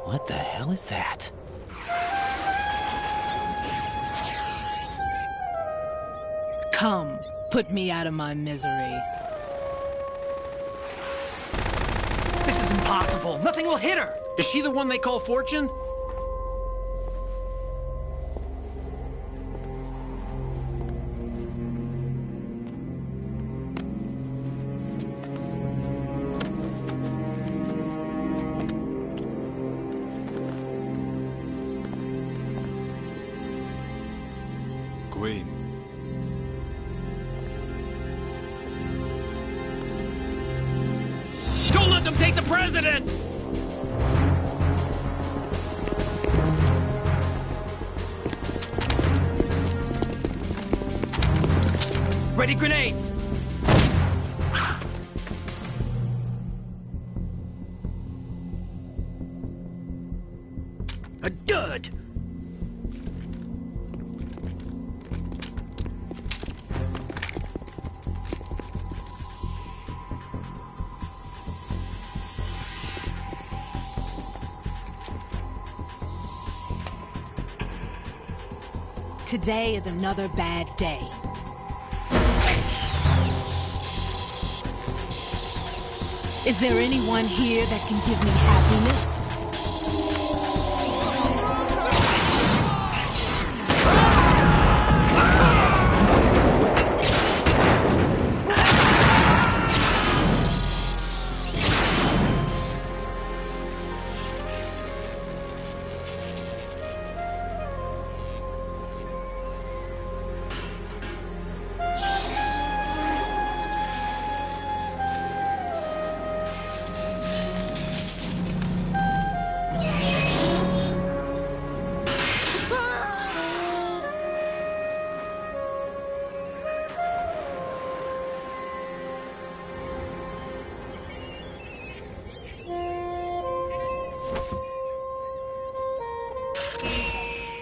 What the hell is that? Come, put me out of my misery. This is impossible. Nothing will hit her. Is she the one they call Fortune? Queen. Don't let them take the president! Ready grenades! A dud! Today is another bad day. Is there anyone here that can give me happiness?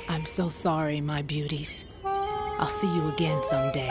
I'm so sorry, my beauties. I'll see you again someday.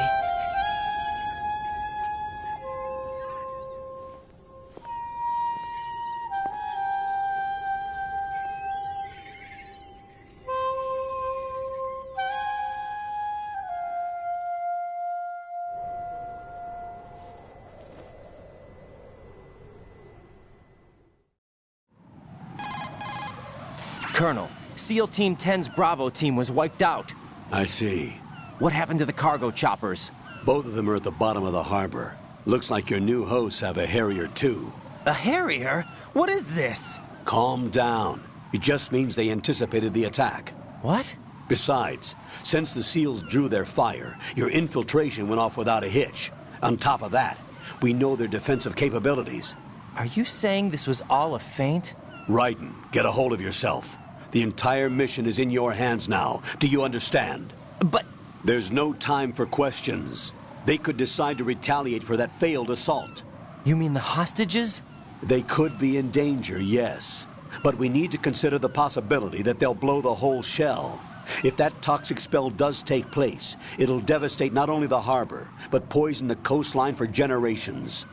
Colonel, SEAL Team 10's Bravo team was wiped out. I see. What happened to the cargo choppers? Both of them are at the bottom of the harbor. Looks like your new hosts have a Harrier too. A Harrier? What is this? Calm down. It just means they anticipated the attack. What? Besides, since the SEALs drew their fire, your infiltration went off without a hitch. On top of that, we know their defensive capabilities. Are you saying this was all a feint? Raiden, get a hold of yourself. The entire mission is in your hands now. Do you understand? But... There's no time for questions. They could decide to retaliate for that failed assault. You mean the hostages? They could be in danger, yes. But we need to consider the possibility that they'll blow the whole shell. If that toxic spell does take place, it'll devastate not only the harbor, but poison the coastline for generations.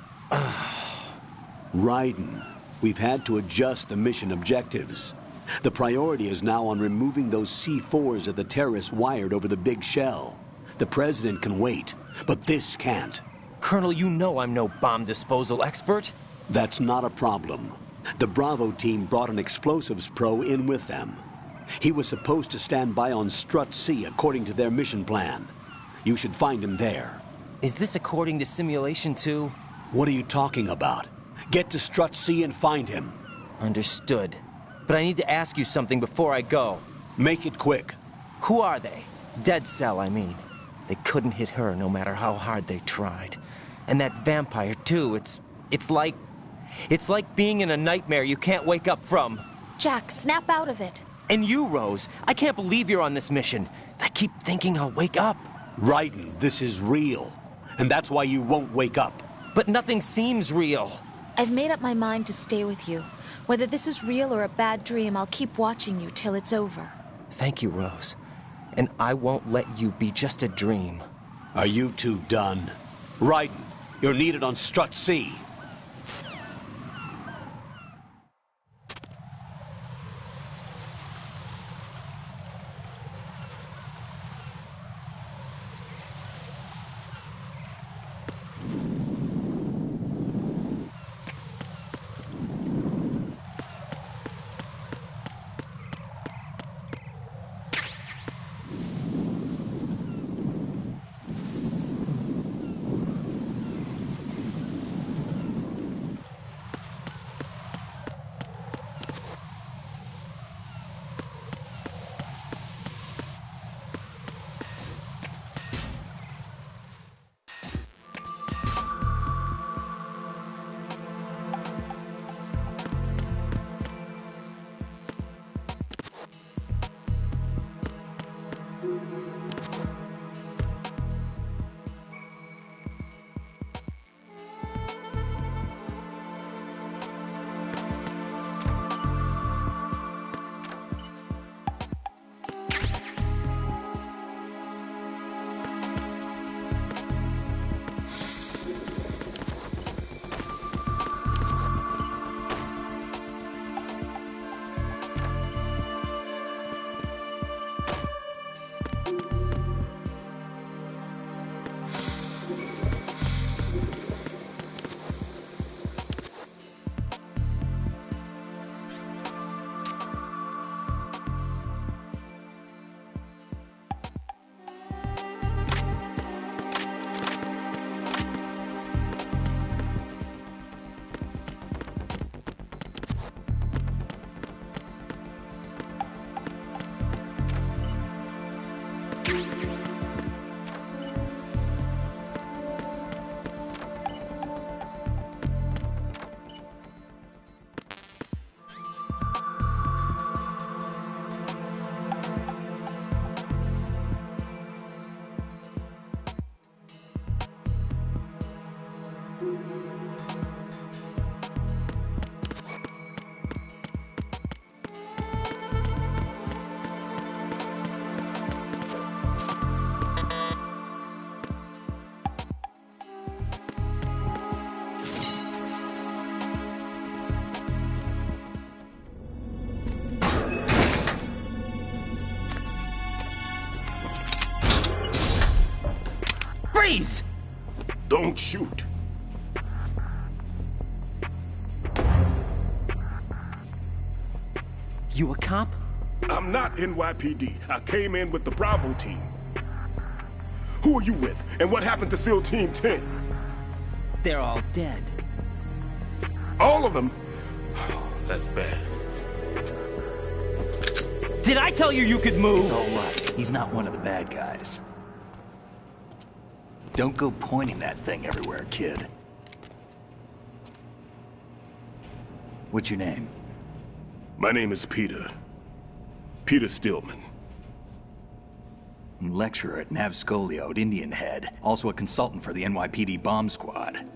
Raiden, we've had to adjust the mission objectives. The priority is now on removing those C4s that the terrorists wired over the big shell. The president can wait, but this can't. Colonel, you know I'm no bomb disposal expert. That's not a problem. The Bravo team brought an explosives pro in with them. He was supposed to stand by on Strut C according to their mission plan. You should find him there. Is this according to Simulation 2? What are you talking about? Get to Strut C and find him. Understood. But I need to ask you something before I go. Make it quick. Who are they? Dead Cell, I mean. They couldn't hit her no matter how hard they tried. And that vampire, too, it's like being in a nightmare you can't wake up from. Jack, snap out of it. And you, Rose, I can't believe you're on this mission. I keep thinking I'll wake up. Raiden, this is real. And that's why you won't wake up. But nothing seems real. I've made up my mind to stay with you. Whether this is real or a bad dream, I'll keep watching you till it's over. Thank you, Rose. And I won't let you be just a dream. Are you two done? Raiden, you're needed on Strut C. Freeze! Don't shoot. You a cop? I'm not NYPD. I came in with the Bravo team. Who are you with? And what happened to SEAL Team 10? They're all dead. All of them? That's bad. Did I tell you you could move? It's all right. He's not one of the bad guys. Don't go pointing that thing everywhere, kid. What's your name? My name is Peter. Peter Stillman. Lecturer at Navscolio at Indian Head. Also a consultant for the NYPD bomb squad.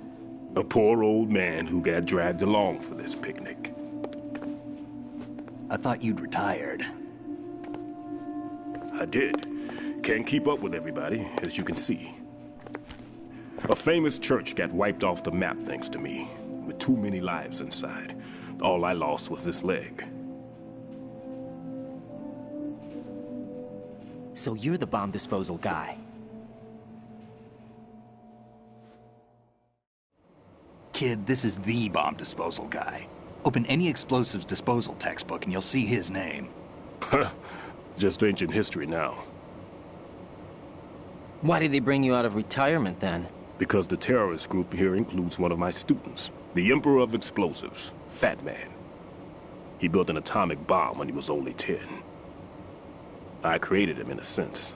A poor old man who got dragged along for this picnic. I thought you'd retired. I did. Can't keep up with everybody, as you can see. A famous church got wiped off the map thanks to me, with too many lives inside. All I lost was this leg. So you're the bomb disposal guy. Kid, this is the bomb disposal guy. Open any explosives disposal textbook and you'll see his name. Just ancient history now. Why did they bring you out of retirement then? Because the terrorist group here includes one of my students, the Emperor of Explosives, Fat Man. He built an atomic bomb when he was only 10. I created him in a sense.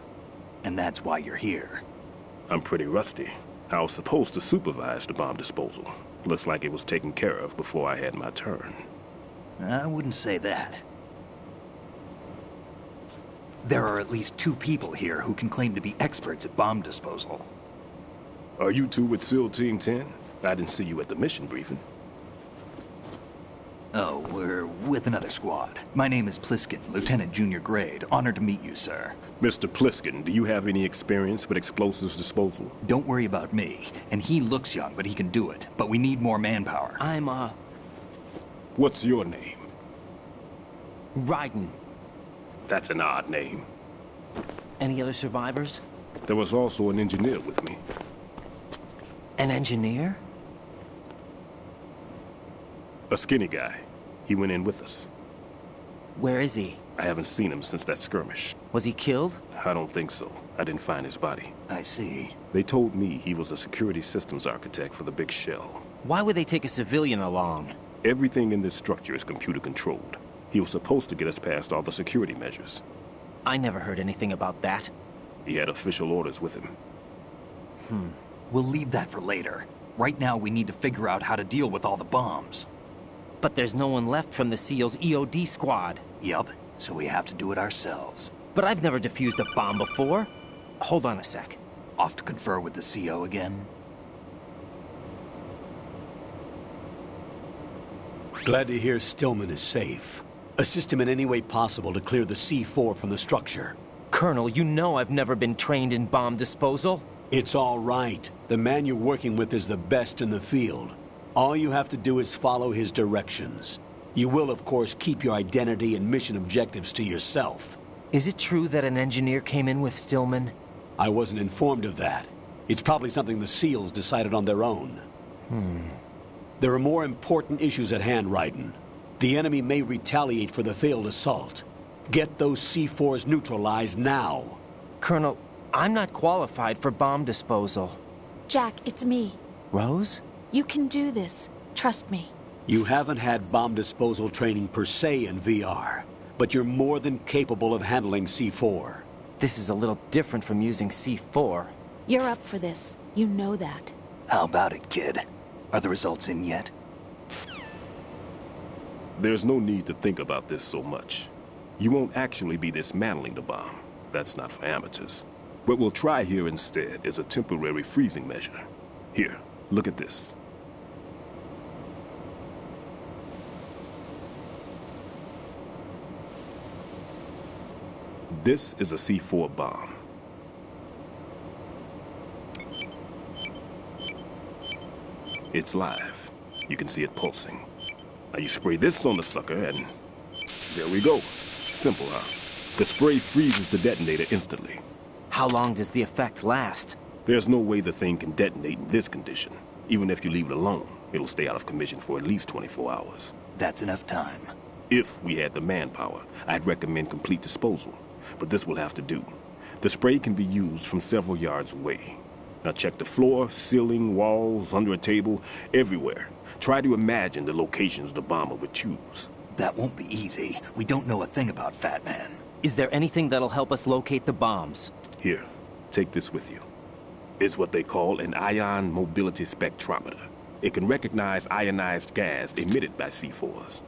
And that's why you're here. I'm pretty rusty. I was supposed to supervise the bomb disposal. Looks like it was taken care of before I had my turn. I wouldn't say that. There are at least 2 people here who can claim to be experts at bomb disposal. Are you two with SEAL Team 10? I didn't see you at the mission briefing. Oh, we're with another squad. My name is Pliskin, Lieutenant Junior Grade. Honored to meet you, sir. Mr. Pliskin, do you have any experience with explosives disposal? Don't worry about me. And he looks young, but he can do it. But we need more manpower. I'm, What's your name? Raiden. That's an odd name. Any other survivors? There was also an engineer with me. An engineer? A skinny guy. He went in with us. Where is he? I haven't seen him since that skirmish. Was he killed? I don't think so. I didn't find his body. I see. They told me he was a security systems architect for the big shell. Why would they take a civilian along? Everything in this structure is computer controlled. He was supposed to get us past all the security measures. I never heard anything about that. He had official orders with him. We'll leave that for later. Right now, we need to figure out how to deal with all the bombs. But there's no one left from the SEAL's EOD squad. Yup, so we have to do it ourselves. But I've never defused a bomb before. Hold on a sec. Off to confer with the CO again? Glad to hear Stillman is safe. Assist him in any way possible to clear the C4 from the structure. Colonel, you know I've never been trained in bomb disposal. It's all right. The man you're working with is the best in the field. All you have to do is follow his directions. You will, of course, keep your identity and mission objectives to yourself. Is it true that an engineer came in with Stillman? I wasn't informed of that. It's probably something the SEALs decided on their own. There are more important issues at hand, Raiden. The enemy may retaliate for the failed assault. Get those C4s neutralized now. Colonel, I'm not qualified for bomb disposal. Jack, it's me. Rose? You can do this. Trust me. You haven't had bomb disposal training per se in VR, but you're more than capable of handling C4. This is a little different from using C4. You're up for this. You know that. How about it, kid? Are the results in yet? There's no need to think about this so much. You won't actually be dismantling the bomb. That's not for amateurs. What we'll try here instead is a temporary freezing measure. Here, look at this. This is a C4 bomb. It's live. You can see it pulsing. Now you spray this on the sucker and there we go. Simple, huh? The spray freezes the detonator instantly. How long does the effect last? There's no way the thing can detonate in this condition. Even if you leave it alone, it'll stay out of commission for at least 24 hours. That's enough time. If we had the manpower, I'd recommend complete disposal. But this will have to do. The spray can be used from several yards away. Now check the floor, ceiling, walls, under a table, everywhere. Try to imagine the locations the bomber would choose. That won't be easy. We don't know a thing about Fat Man. Is there anything that'll help us locate the bombs? Here, take this with you. It's what they call an ion mobility spectrometer. It can recognize ionized gas emitted by C4s.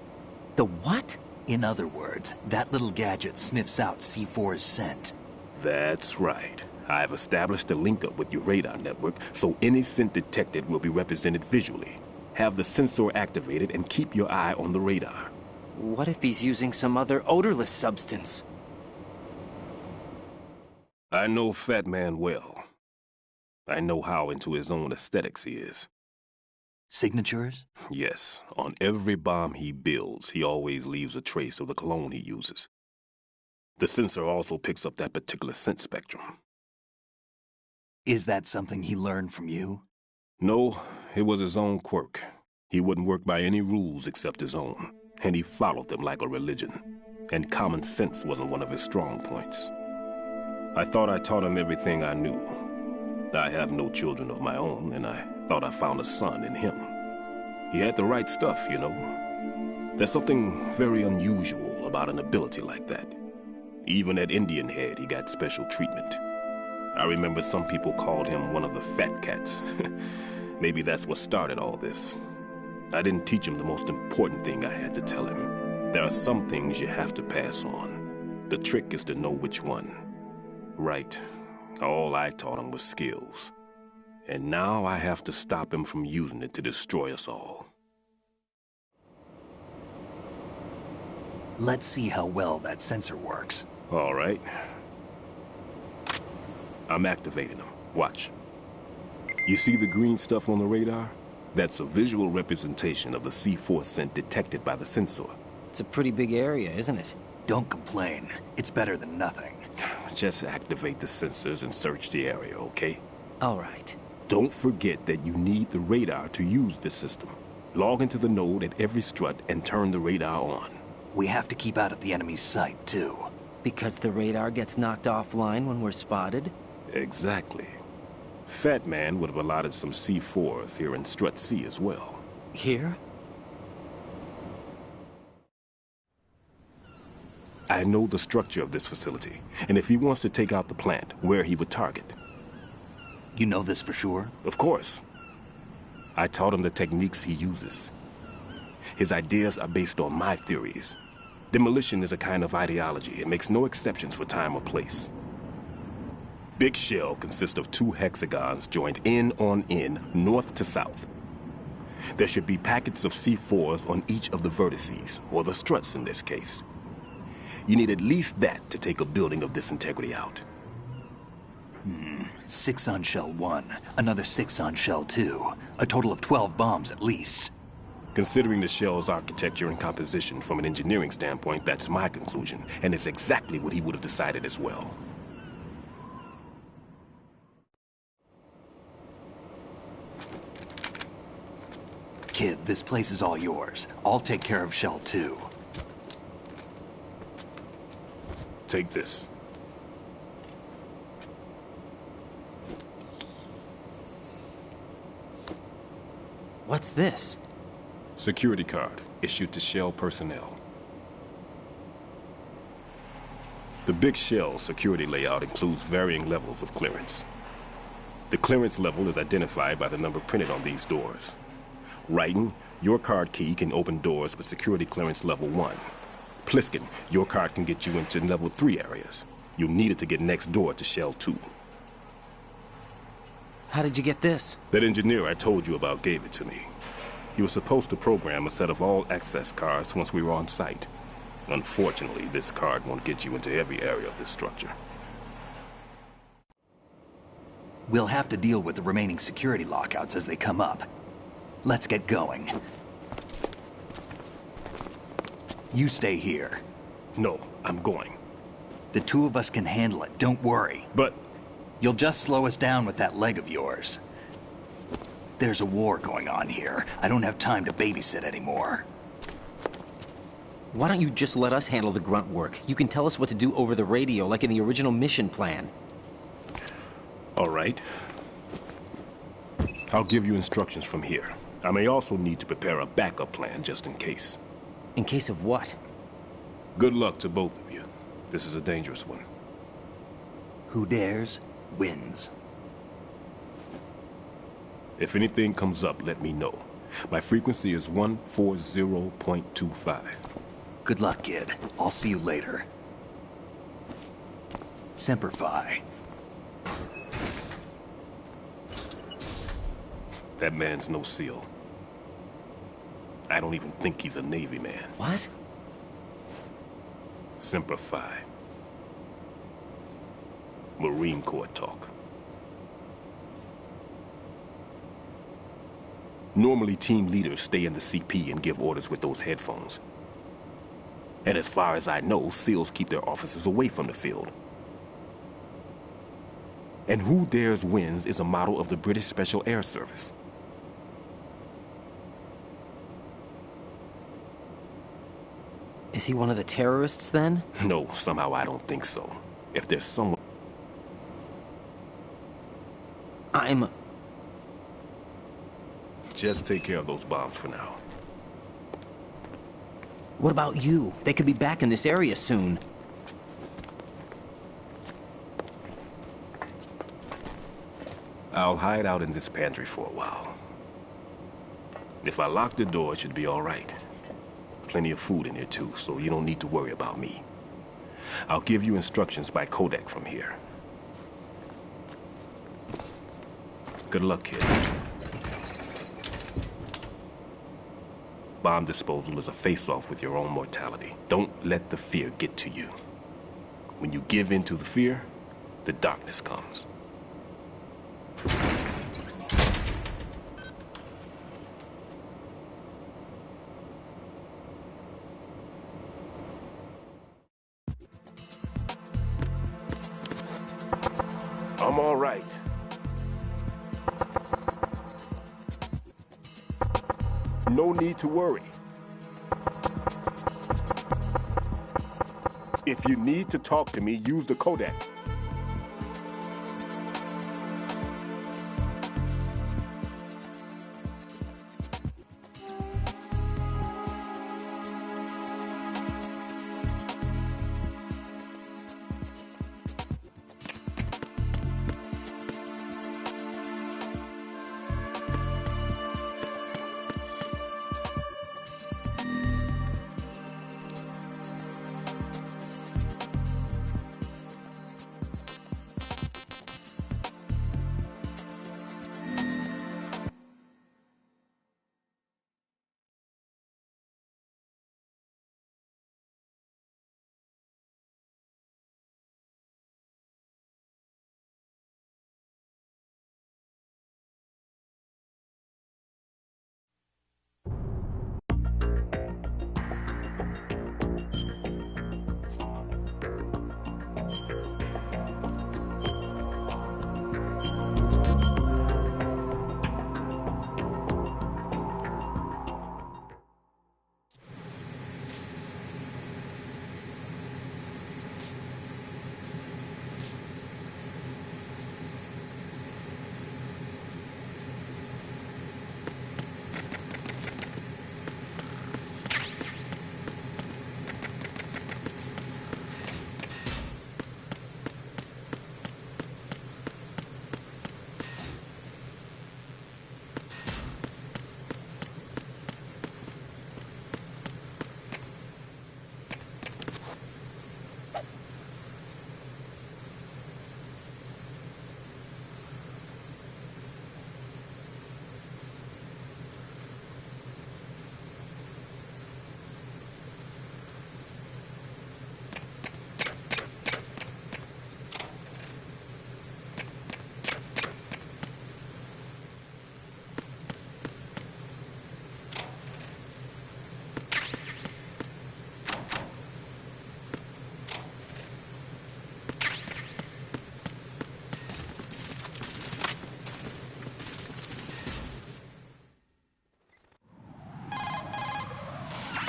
The what? In other words, that little gadget sniffs out C4's scent. That's right. I've established a link up with your radar network, so any scent detected will be represented visually. Have the sensor activated and keep your eye on the radar. What if he's using some other odorless substance? I know Fat Man well. I know how into his own aesthetics he is. Signatures? Yes, on every bomb he builds, he always leaves a trace of the cologne he uses. The sensor also picks up that particular scent spectrum. Is that something he learned from you? No, it was his own quirk. He wouldn't work by any rules except his own, and he followed them like a religion. And common sense wasn't one of his strong points. I thought I taught him everything I knew. I have no children of my own, and I thought I found a son in him. He had the right stuff, you know. There's something very unusual about an ability like that. Even at Indian Head, he got special treatment. I remember some people called him one of the fat cats. Maybe that's what started all this. I didn't teach him the most important thing I had to tell him. There are some things you have to pass on. The trick is to know which one. Right. All I taught him was skills. And now I have to stop him from using it to destroy us all. Let's see how well that sensor works. All right. I'm activating them. Watch. You see the green stuff on the radar? That's a visual representation of the C4 scent detected by the sensor. It's a pretty big area, isn't it? Don't complain. It's better than nothing. Just activate the sensors and search the area, okay? All right. Don't forget that you need the radar to use this system. Log into the node at every strut and turn the radar on. We have to keep out of the enemy's sight, too. Because the radar gets knocked offline when we're spotted? Exactly. Fat Man would have allotted some C4s here in Strut C as well. Here? I know the structure of this facility, and if he wants to take out the plant, where he would target. You know this for sure? Of course. I taught him the techniques he uses. His ideas are based on my theories. Demolition is a kind of ideology. It makes no exceptions for time or place. Big shell consists of 2 hexagons joined end on end, north to south. There should be packets of C4s on each of the vertices, or the struts in this case. You need at least that to take a building of this integrity out. 6 on shell 1, another 6 on shell 2. A total of 12 bombs at least. Considering the shell's architecture and composition from an engineering standpoint, that's my conclusion, and it's exactly what he would have decided as well. Kid, this place is all yours. I'll take care of shell 2. Take this. What's this? Security card, issued to Shell personnel. The Big Shell security layout includes varying levels of clearance. The clearance level is identified by the number printed on these doors. Raiden, your card key can open doors with security clearance level 1. Pliskin, your card can get you into level 3 areas. You'll need it to get next door to Shell 2. How did you get this? That engineer I told you about gave it to me. He was supposed to program a set of all-access cards once we were on site. Unfortunately, this card won't get you into every area of this structure. We'll have to deal with the remaining security lockouts as they come up. Let's get going. You stay here. No, I'm going. The two of us can handle it, don't worry. But You'll just slow us down with that leg of yours. There's a war going on here. I don't have time to babysit anymore. Why don't you just let us handle the grunt work? You can tell us what to do over the radio, like in the original mission plan. all right. I'll give you instructions from here. I may also need to prepare a backup plan just in case. In case of what? Good luck to both of you. This is a dangerous one. Who dares, wins. If anything comes up, let me know. My frequency is 140.25. Good luck, kid. I'll see you later. Semper Fi. That man's no SEAL. I don't even think he's a Navy man. What? Semper Fi. Marine Corps talk. Normally, team leaders stay in the CP and give orders with those headphones. And as far as I know, SEALs keep their officers away from the field. And Who Dares Wins is a model of the British Special Air Service. Is he one of the terrorists, then? No, somehow I don't think so. If there's someone... Just take care of those bombs for now. What about you? They could be back in this area soon. I'll hide out in this pantry for a while. If I lock the door, it should be all right. Plenty of food in here too, so you don't need to worry about me. I'll give you instructions by Kodak from here. Good luck, kid. Bomb disposal is a face-off with your own mortality. Don't let the fear get to you. When you give in to the fear, the darkness comes. I'm all right. No need to worry. If you need to talk to me, use the Kodak.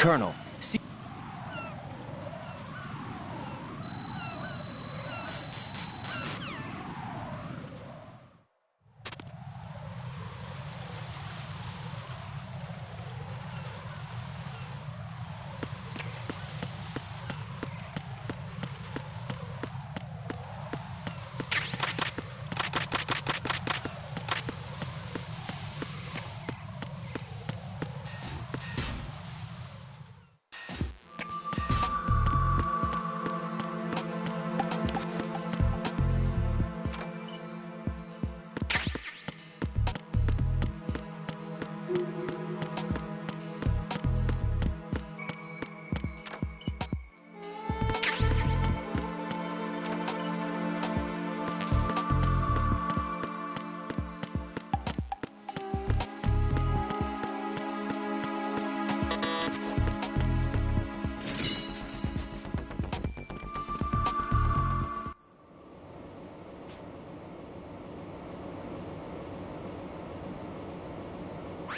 Colonel, see...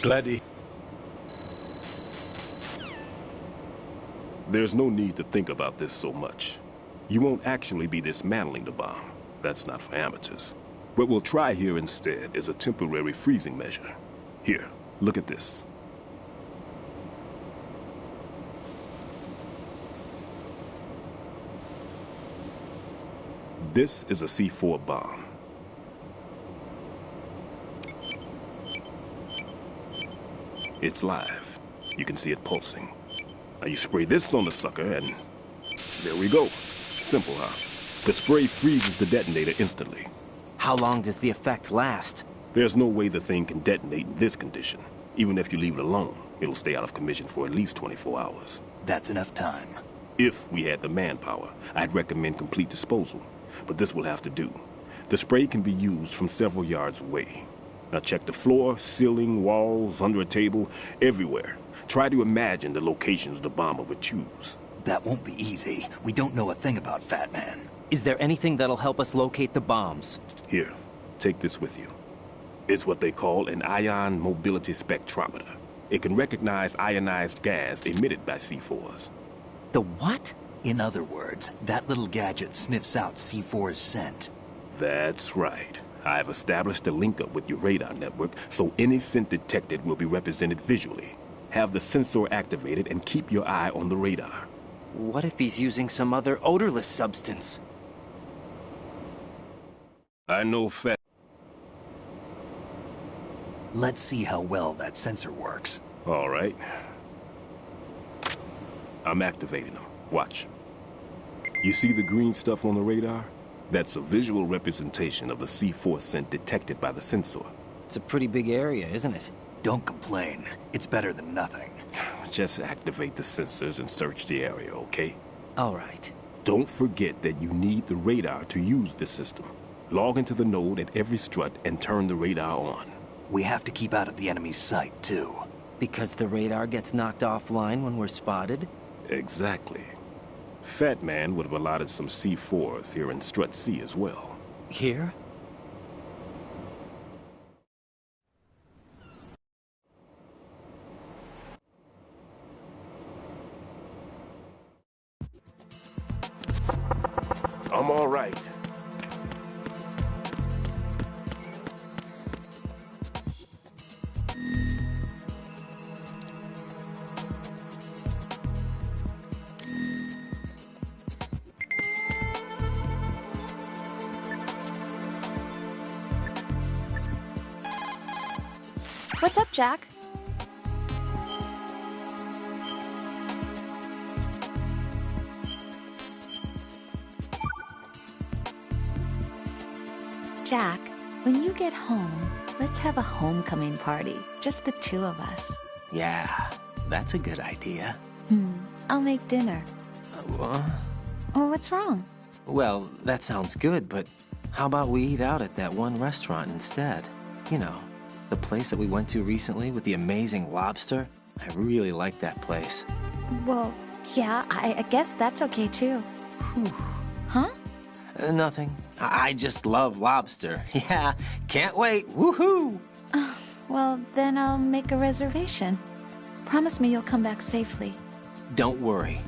Glad There's no need to think about this so much. You won't actually be dismantling the bomb. That's not for amateurs. What we'll try here instead is a temporary freezing measure. Here, look at this. This is a C4 bomb. It's live. You can see it pulsing. Now you spray this on the sucker and... there we go. Simple, huh? The spray freezes the detonator instantly. How long does the effect last? There's no way the thing can detonate in this condition. Even if you leave it alone, it'll stay out of commission for at least 24 hours. That's enough time. If we had the manpower, I'd recommend complete disposal. But this will have to do. The spray can be used from several yards away. Now check the floor, ceiling, walls, under a table, everywhere. Try to imagine the locations the bomber would choose. That won't be easy. We don't know a thing about Fat Man. Is there anything that'll help us locate the bombs? Here, take this with you. It's what they call an ion mobility spectrometer. It can recognize ionized gas emitted by C4s. The what? In other words, that little gadget sniffs out C4's scent. That's right. I've established a link-up with your radar network, so any scent detected will be represented visually. Have the sensor activated and keep your eye on the radar. What if he's using some other odorless substance? I know Fat... Let's see how well that sensor works. All right. I'm activating them. Watch. You see the green stuff on the radar? That's a visual representation of the C4 scent detected by the sensor. It's a pretty big area, isn't it? Don't complain. It's better than nothing. Just activate the sensors and search the area, okay? All right. Don't forget that you need the radar to use this system. Log into the node at every strut and turn the radar on. We have to keep out of the enemy's sight, too. Because the radar gets knocked offline when we're spotted? Exactly. Fat Man would have allotted some C4s here in Strut C as well. Here? I'm all right. What's up, Jack? Jack, when you get home, let's have a homecoming party. Just the two of us. Yeah, that's a good idea. I'll make dinner. What? Oh, what's wrong? Well, that sounds good, but how about we eat out at that one restaurant instead? You know, the place that we went to recently with the amazing lobster. I really like that place. Well, yeah, I guess that's okay too. Huh? Nothing. I just love lobster. Yeah, can't wait. Woohoo! Well, then I'll make a reservation. Promise me you'll come back safely. Don't worry.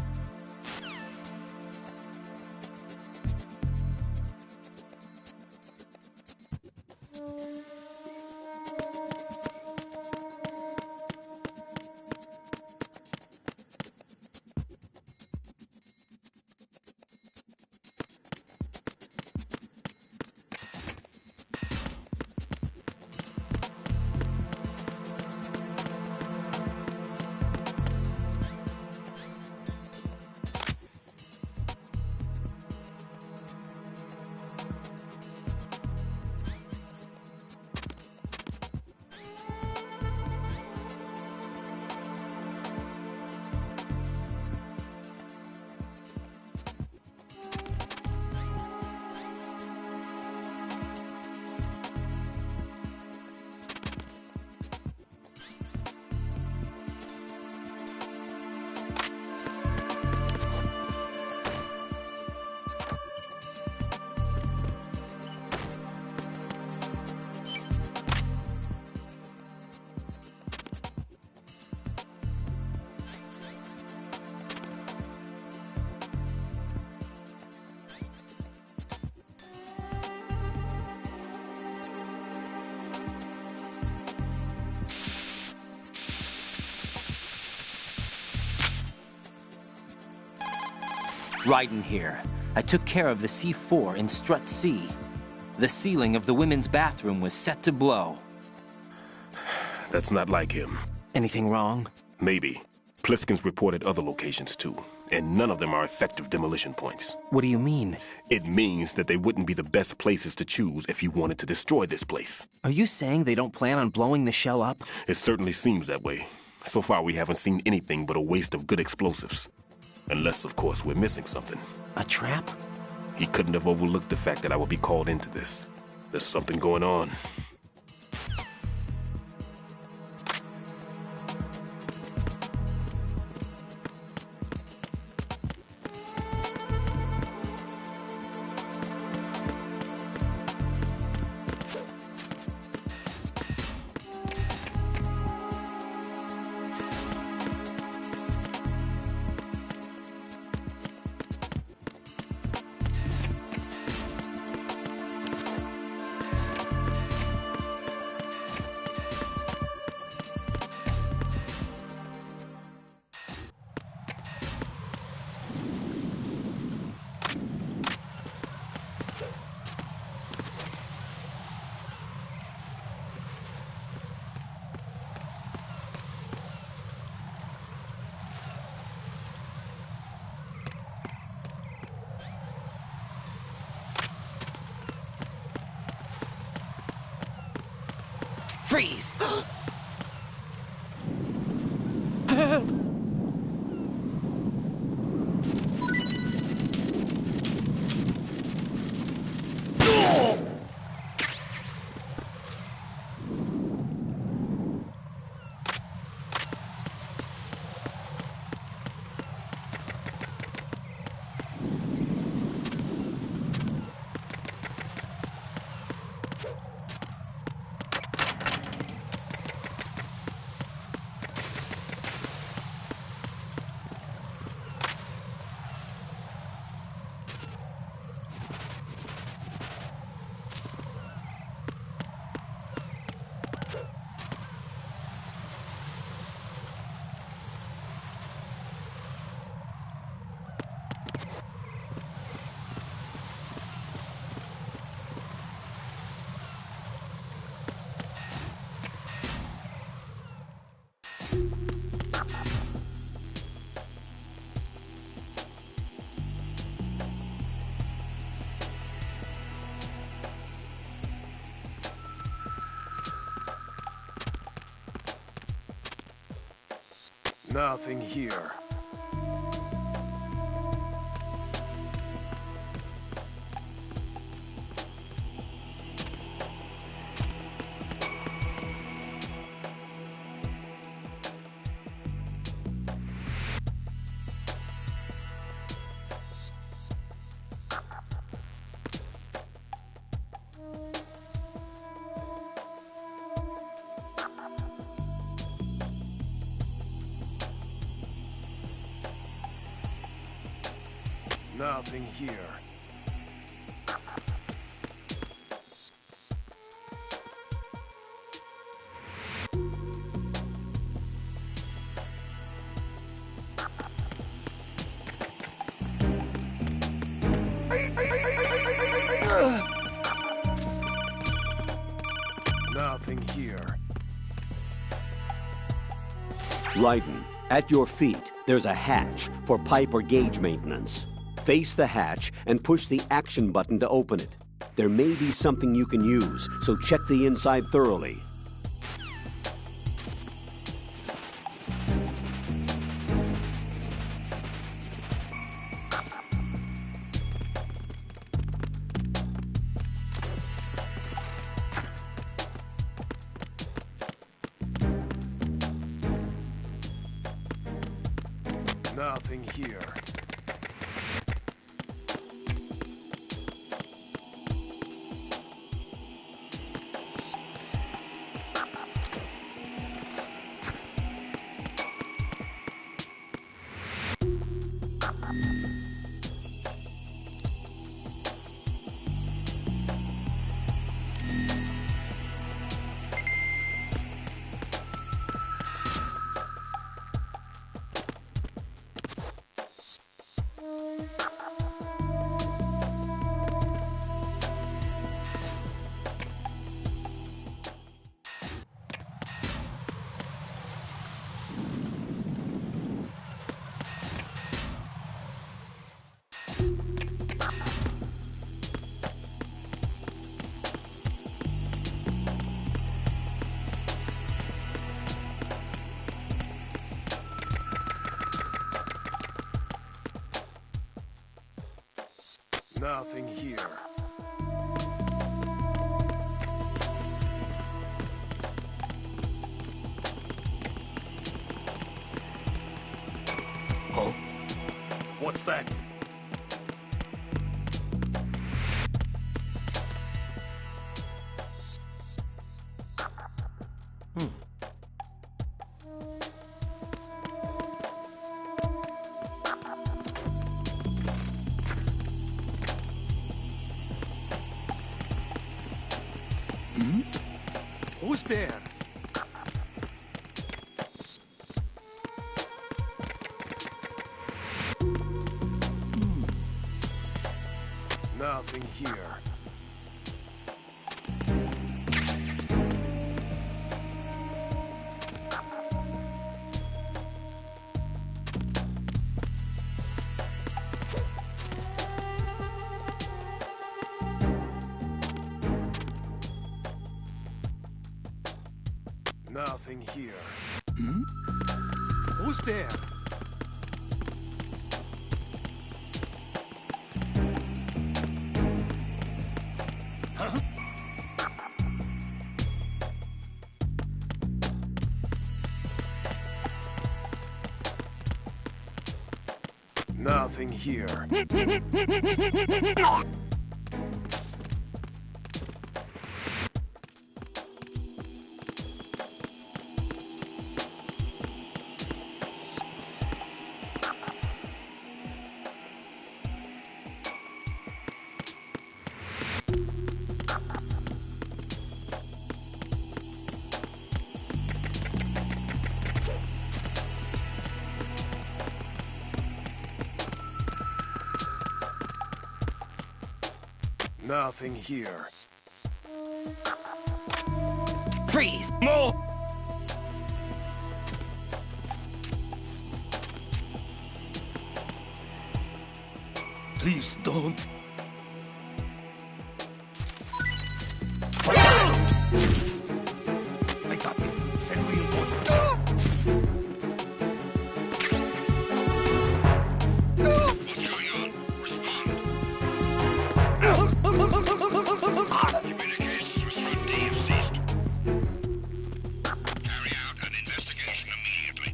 Raiden here. I took care of the C4 in Strut C. The ceiling of the women's bathroom was set to blow. That's not like him. Anything wrong? Maybe. Pliskin's reported other locations too, and none of them are effective demolition points. What do you mean? It means that they wouldn't be the best places to choose if you wanted to destroy this place. Are you saying they don't plan on blowing the shell up? It certainly seems that way. So far, we haven't seen anything but a waste of good explosives. Unless, of course, we're missing something. A trap? He couldn't have overlooked the fact that I would be called into this. There's something going on. Freeze! Nothing here. Nothing here. Nothing here. Raiden, at your feet, there's a hatch for pipe or gauge maintenance. Face the hatch and push the action button to open it. There may be something you can use, so check the inside thoroughly. Nothing here. Nothing here. Huh? What's that? Who's there? Nothing here. Nothing here. Who's there? Nothing here. Nothing here. Freeze! More! Please don't. I got you. Send reinforcements. What's going on? Respond. Communications with Strut D have ceased. Carry out an investigation immediately.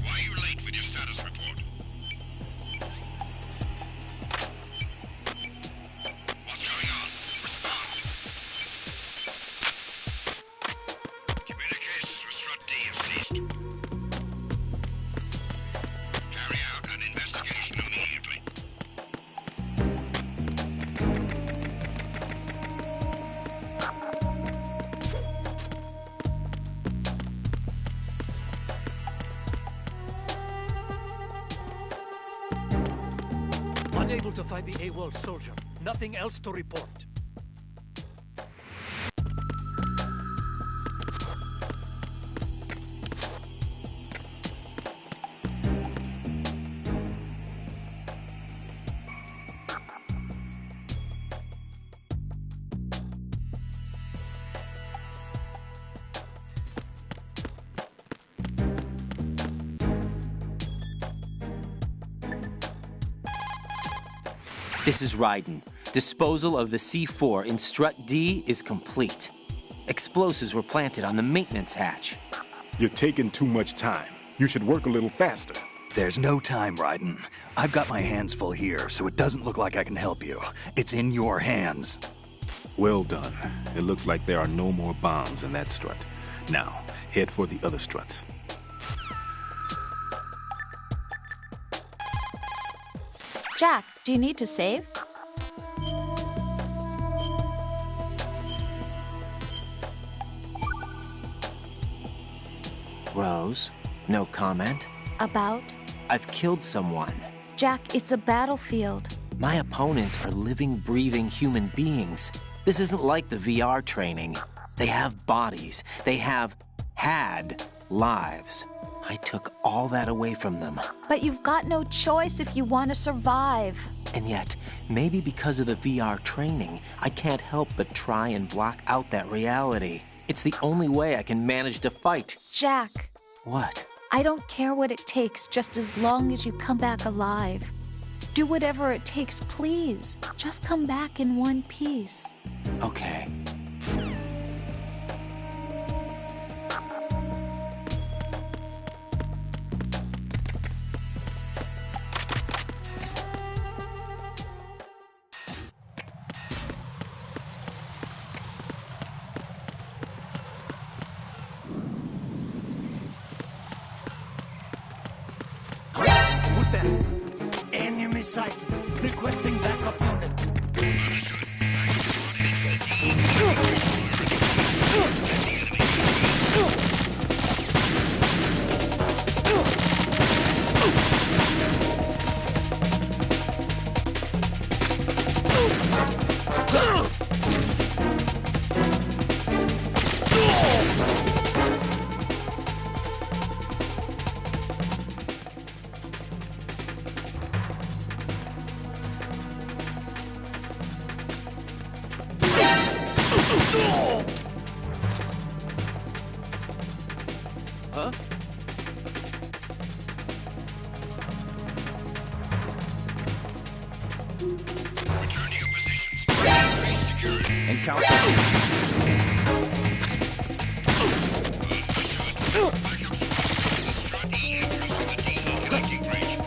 Why are you late with your status report? What's going on? Respond. Communications with Strut D have ceased. Carry out an investigation immediately. Unable to find the AWOL soldier. Nothing else to report. This is Raiden. Disposal of the C4 in Strut D is complete. Explosives were planted on the maintenance hatch. You're taking too much time. You should work a little faster. There's no time, Raiden. I've got my hands full here, so it doesn't look like I can help you. It's in your hands. Well done. It looks like there are no more bombs in that strut. Now, head for the other struts. Jack, do you need to save? Rose, no comment. About? I've killed someone. Jack, it's a battlefield. My opponents are living, breathing human beings. This isn't like the VR training. They have bodies. They have had lives. I took all that away from them. But you've got no choice if you want to survive. And yet, maybe because of the VR training, I can't help but try and block out that reality. It's the only way I can manage to fight. Jack, What? I don't care what it takes, just as long as you come back alive. Do whatever it takes, please. Just come back in one piece. Okay. Who's that? Enemy sighted. Requesting backup unit. Huh? Return to your positions. Increase security. Encounter. Backup sources to the Strut E entrance from the DE connecting bridge.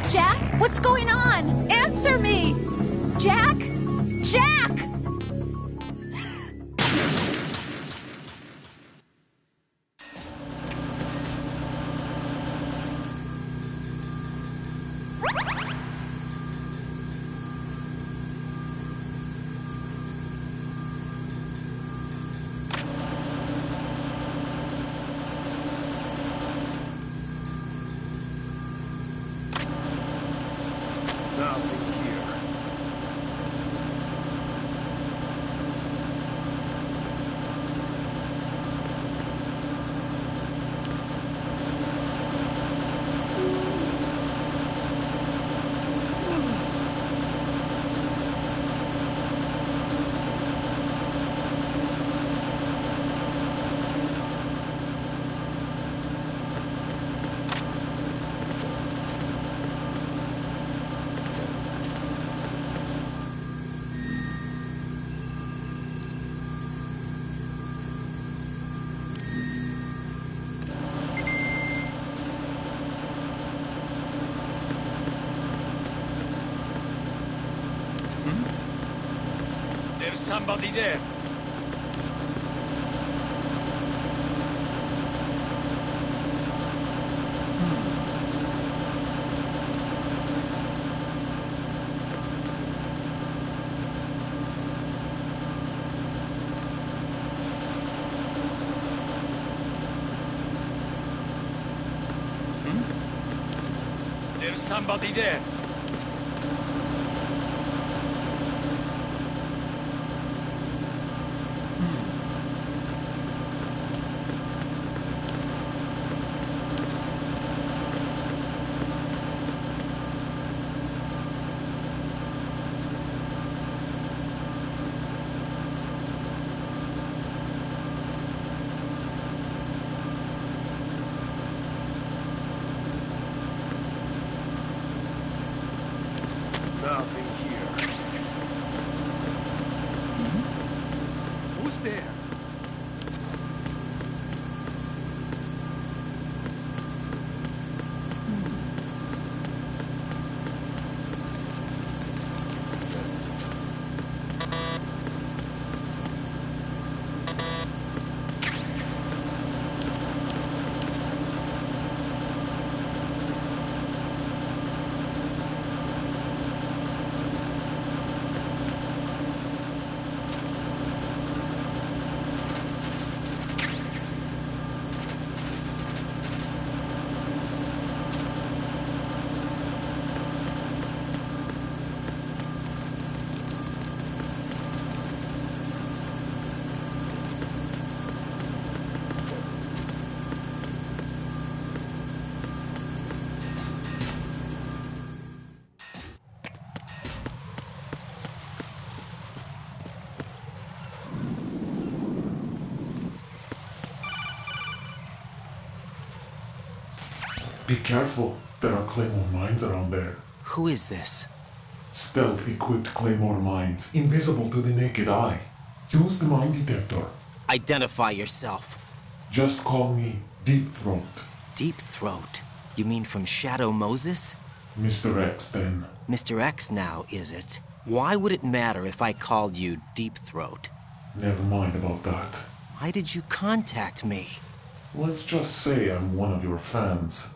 Jack, what's going on? Answer me! Jack? Jack! There's somebody there. There's somebody there. Nothing here. Who's there? Be careful. There are claymore mines around there. Who is this? Stealth-equipped claymore mines, invisible to the naked eye. Use the mine detector. Identify yourself. Just call me Deep Throat. Deep Throat? You mean from Shadow Moses? Mr. X, then. Mr. X now, is it? Why would it matter if I called you Deep Throat? Never mind about that. Why did you contact me? Let's just say I'm one of your fans.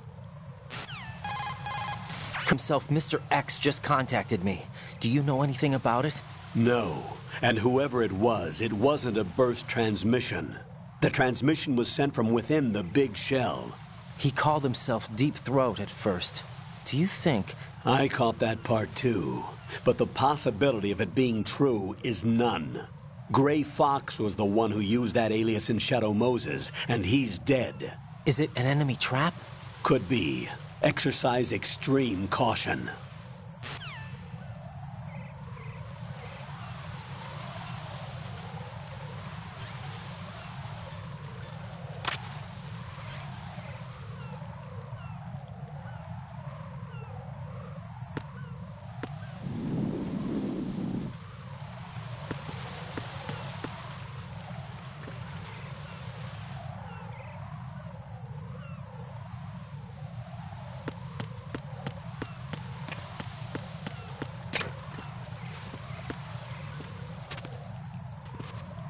Himself, Mr. X just contacted me. Do you know anything about it? No. And whoever it wasn't a burst transmission. The transmission was sent from within the big shell. He called himself Deep Throat at first. Do you think... I caught that part too. But the possibility of it being true is none. Gray Fox was the one who used that alias in Shadow Moses, and he's dead. Is it an enemy trap? Could be. Exercise extreme caution.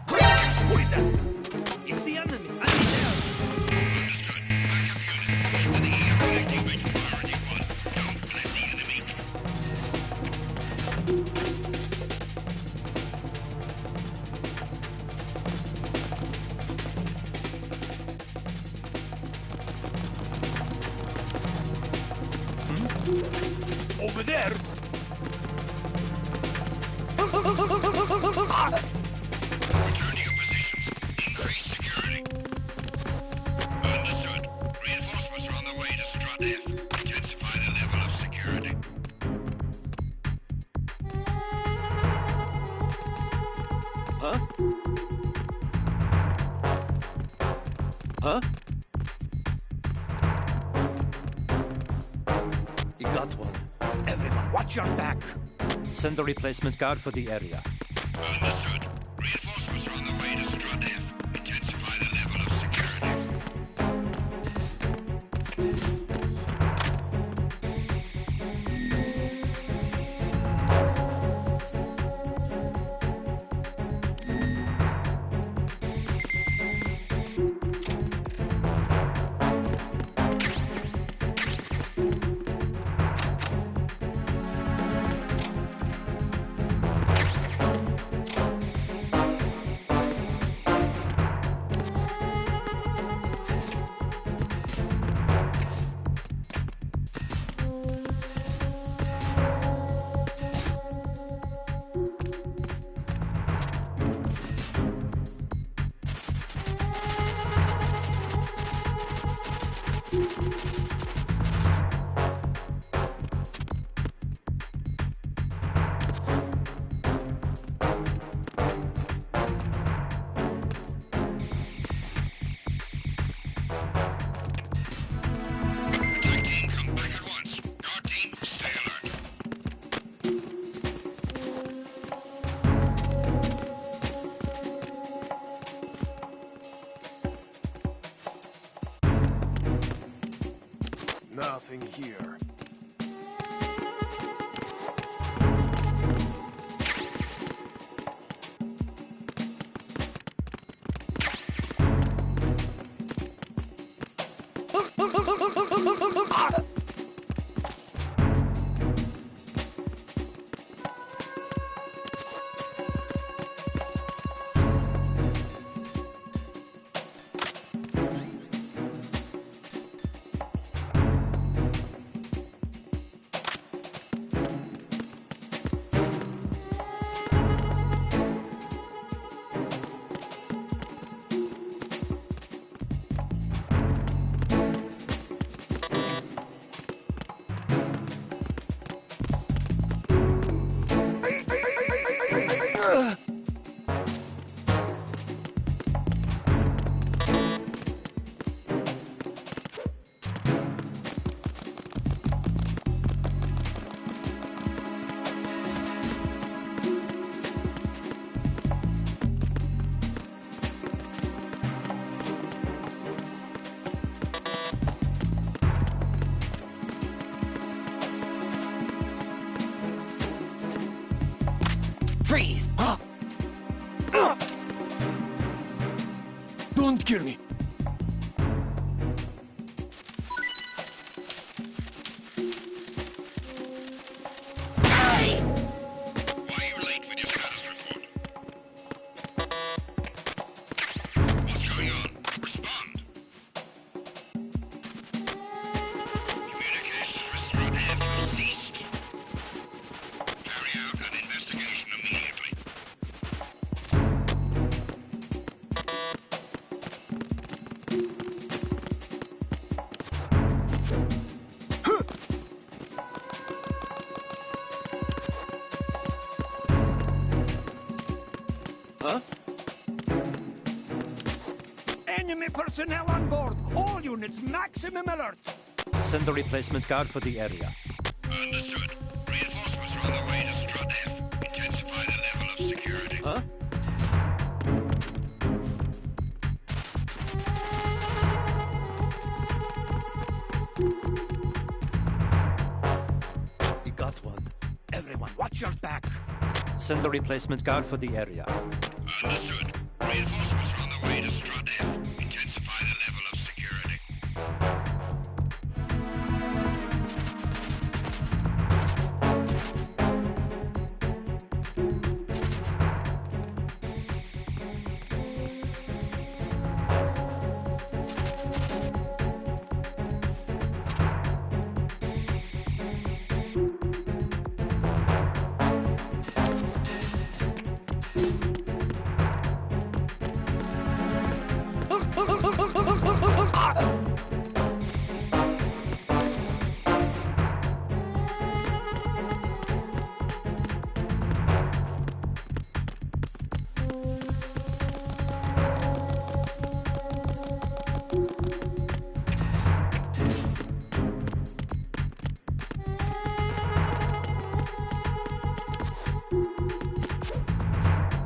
Who is that? It's the enemy. I need help. Understood. Backup unit. Get to the connecting bridge priority 1. Don't let the enemy... Over there. Return to your positions. Increase security. Understood. Reinforcements are on their way to Strut F. Intensify the level of security. Huh? Huh? You got one. Everyone, watch your back. Send a replacement guard for the area. Understood. Reinforcements are on their way to Strut F. Intensify the level of security. nothing here. Freeze! Don't kill me. Why are you late with your status report? What's going on? Respond. Communications with Strut F have ceased. Carry out an investigation immediately. Enemy personnel on board. All units, maximum alert. Send the replacement guard for the area. Understood. Reinforcements are on the way to Strut F. Intensify the level of security. We got one. Everyone, watch your back. Send the replacement guard for the area. Understood. Reinforcements are on the way to Strut F. Intensify the level of security.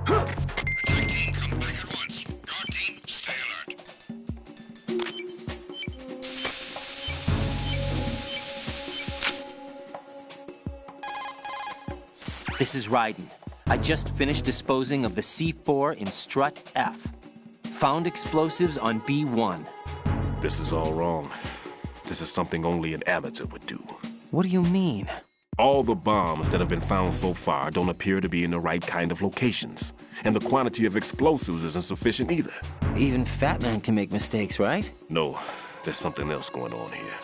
Attack team, come back at once. Guard team, stay alert. This is Raiden. I just finished disposing of the C4 in Strut F. Found explosives on B1. This is all wrong. This is something only an amateur would do. What do you mean? All the bombs that have been found so far don't appear to be in the right kind of locations. And the quantity of explosives isn't sufficient either. Even Fat Man can make mistakes, right? No, there's something else going on here.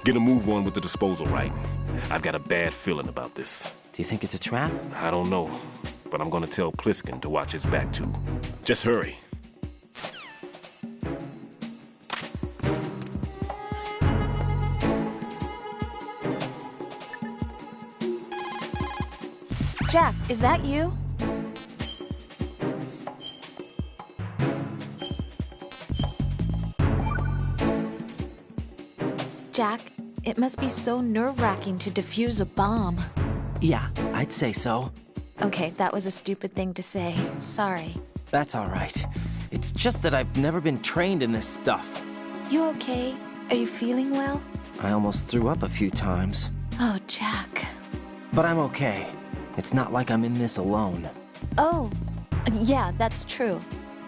Get a move on with the disposal, right? I've got a bad feeling about this. Do you think it's a trap? I don't know, but I'm gonna tell Pliskin to watch his back too. Just hurry. Jack, is that you? Jack, it must be so nerve-wracking to defuse a bomb. Yeah, I'd say so. Okay, that was a stupid thing to say. Sorry. That's all right. It's just that I've never been trained in this stuff. You okay? Are you feeling well? I almost threw up a few times. Oh, Jack. But I'm okay. It's not like I'm in this alone. Oh, yeah, that's true.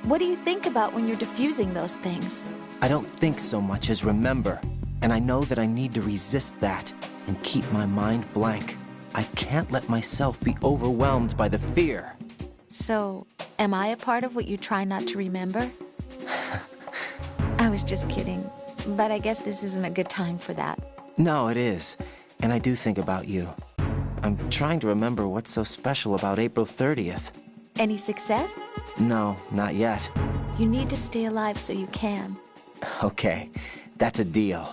What do you think about when you're diffusing those things? I don't think so much as remember. And I know that I need to resist that and keep my mind blank. I can't let myself be overwhelmed by the fear. So, am I a part of what you try not to remember? I was just kidding. But I guess this isn't a good time for that. No, it is. And I do think about you. I'm trying to remember what's so special about April 30th. Any success? No, not yet. You need to stay alive so you can. Okay, that's a deal.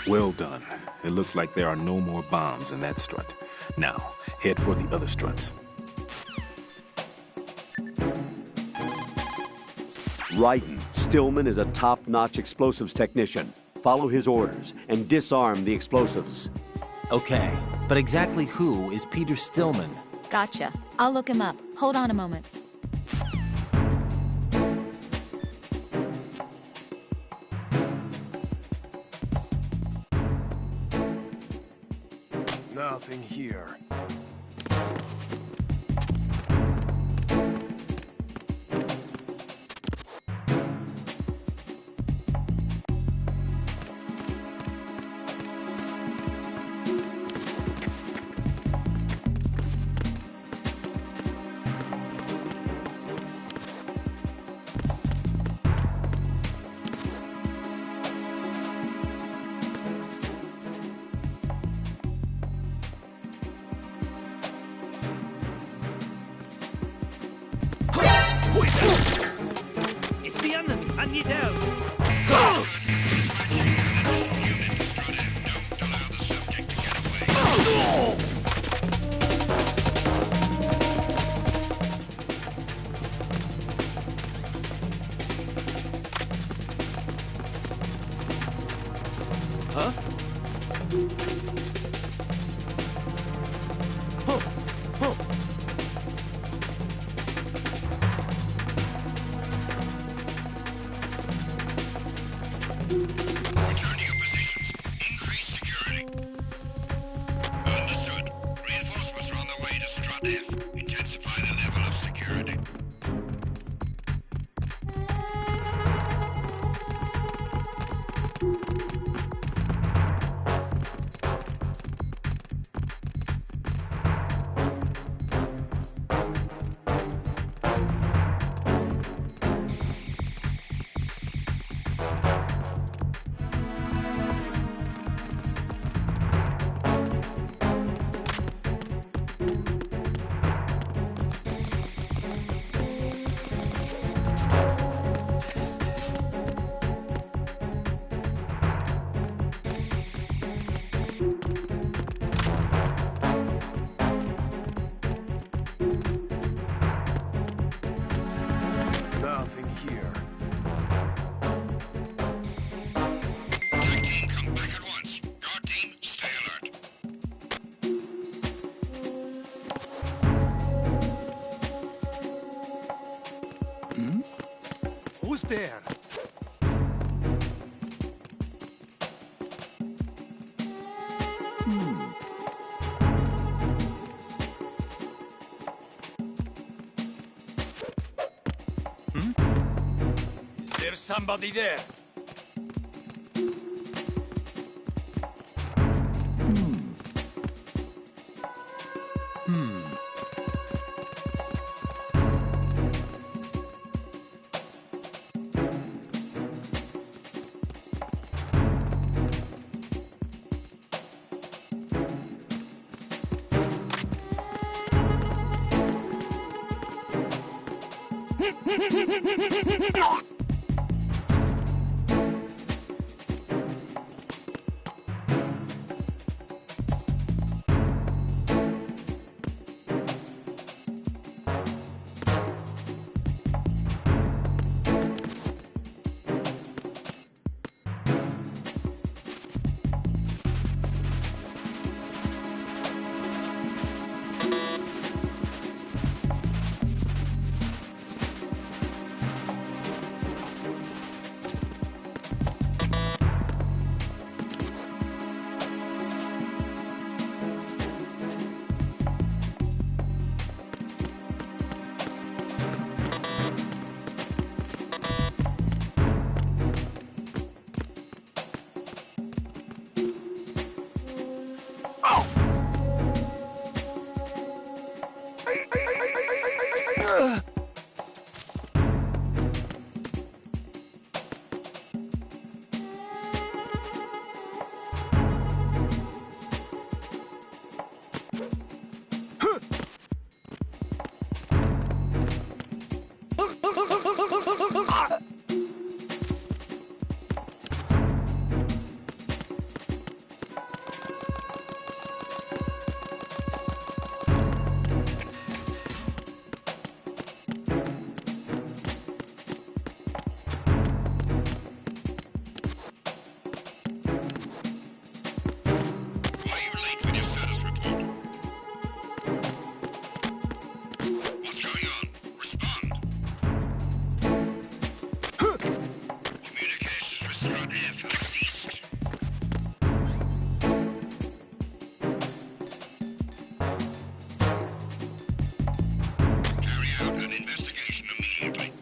Well done. It looks like there are no more bombs in that strut. Now, head for the other struts. Raiden, Stillman is a top-notch explosives technician. Follow his orders and disarm the explosives. Okay, but exactly who is Peter Stillman? Gotcha. I'll look him up. Hold on a moment. Nothing here. It's the enemy! I need help! Huh? Return to your positions. Increase security. Understood. Reinforcements are on their way to Strut F. Intensify the level of security. Nothing here. Tag team, come back at once. Guard team, stay alert. Who's there? There's somebody there. F has ceased. Carry out an investigation immediately.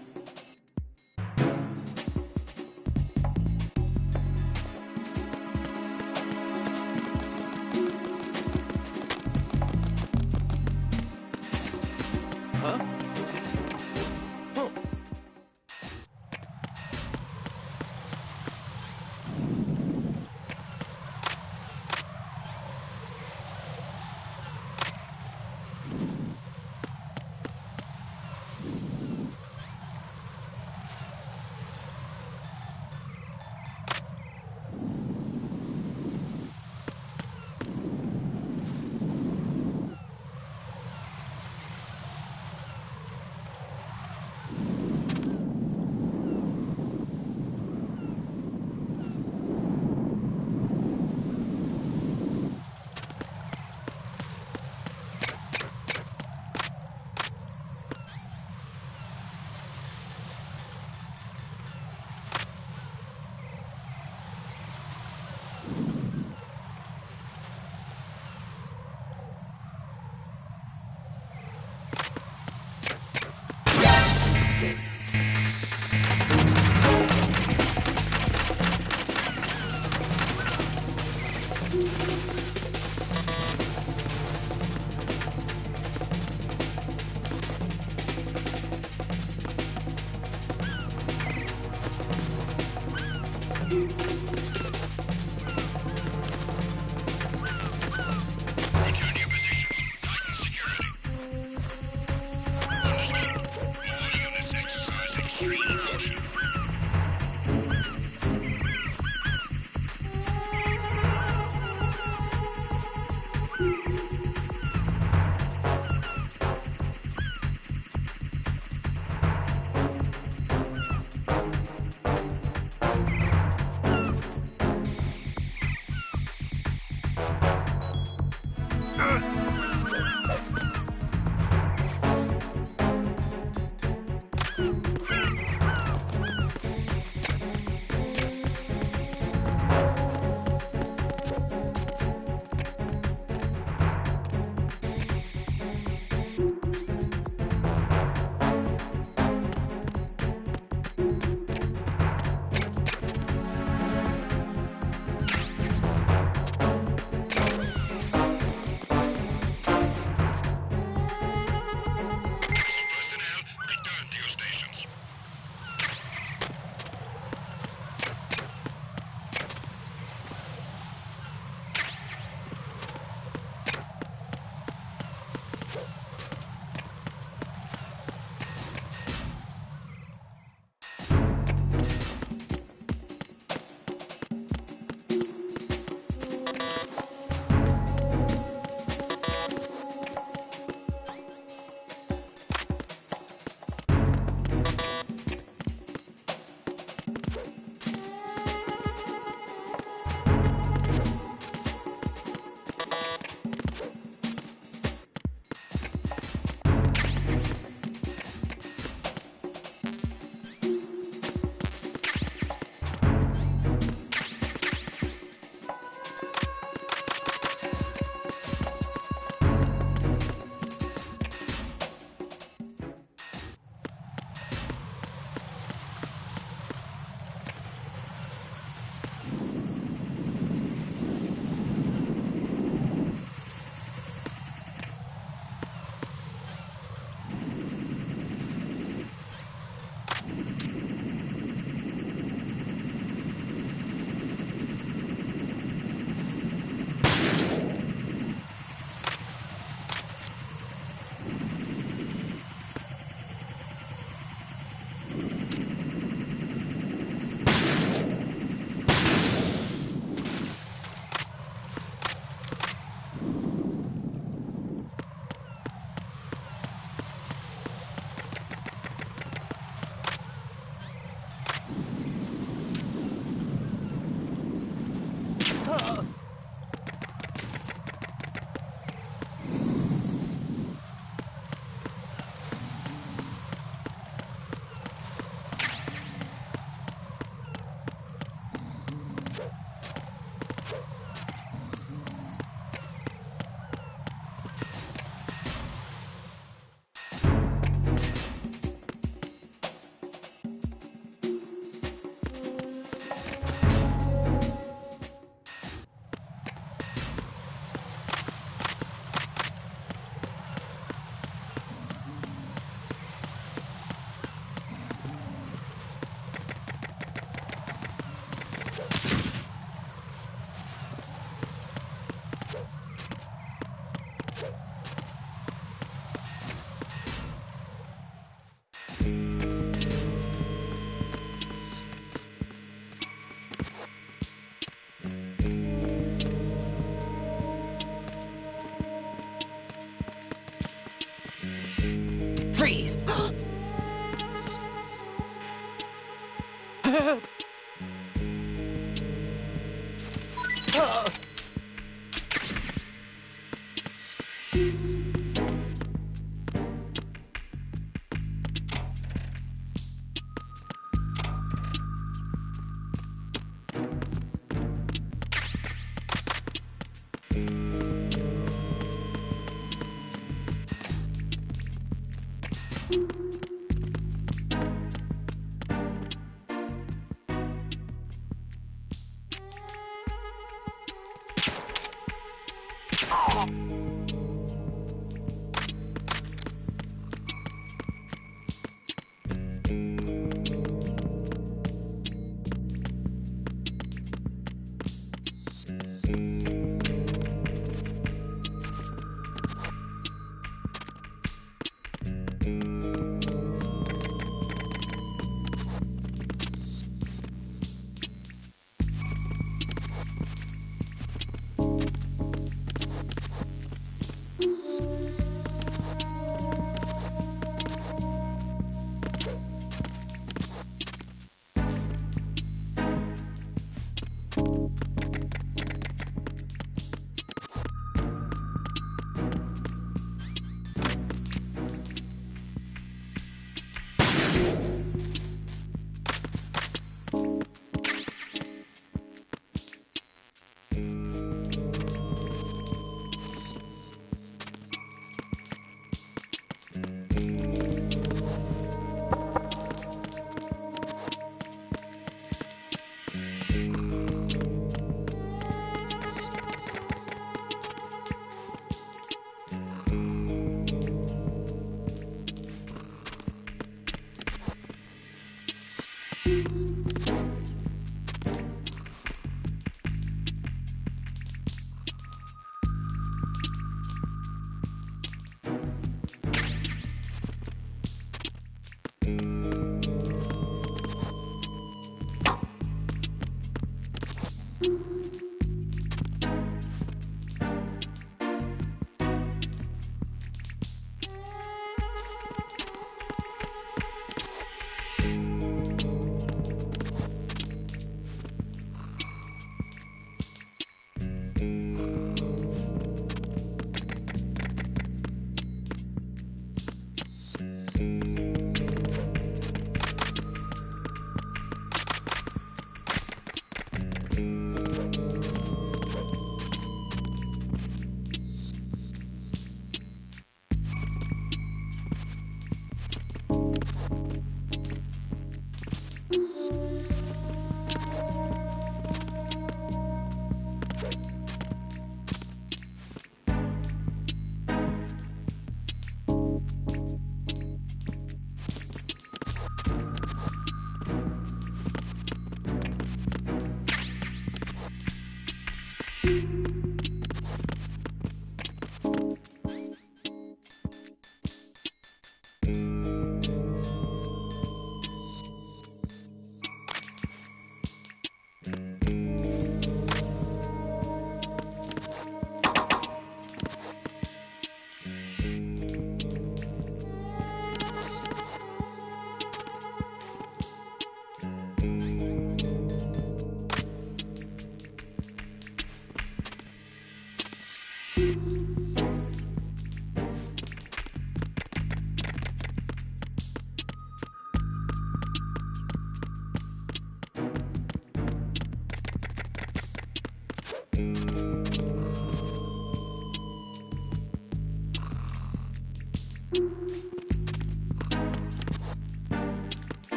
Return to your positions. Tighten security. Understood. All units exercise extreme caution.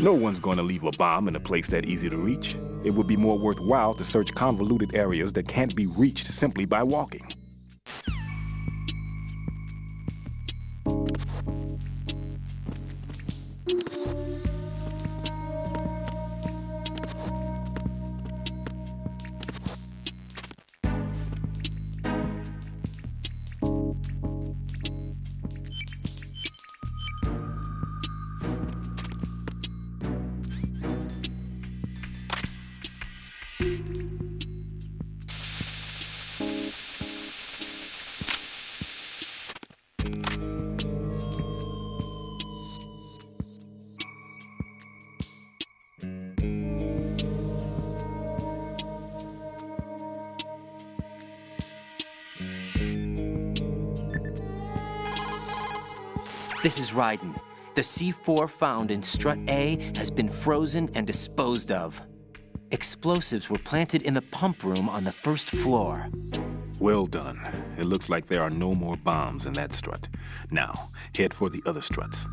No one's going to leave a bomb in a place that easy to reach. It would be more worthwhile to search convoluted areas that can't be reached simply by walking. This is Raiden. The C4 found in Strut A has been frozen and disposed of. Explosives were planted in the pump room on the first floor. Well done. It looks like there are no more bombs in that strut. Now, head for the other struts.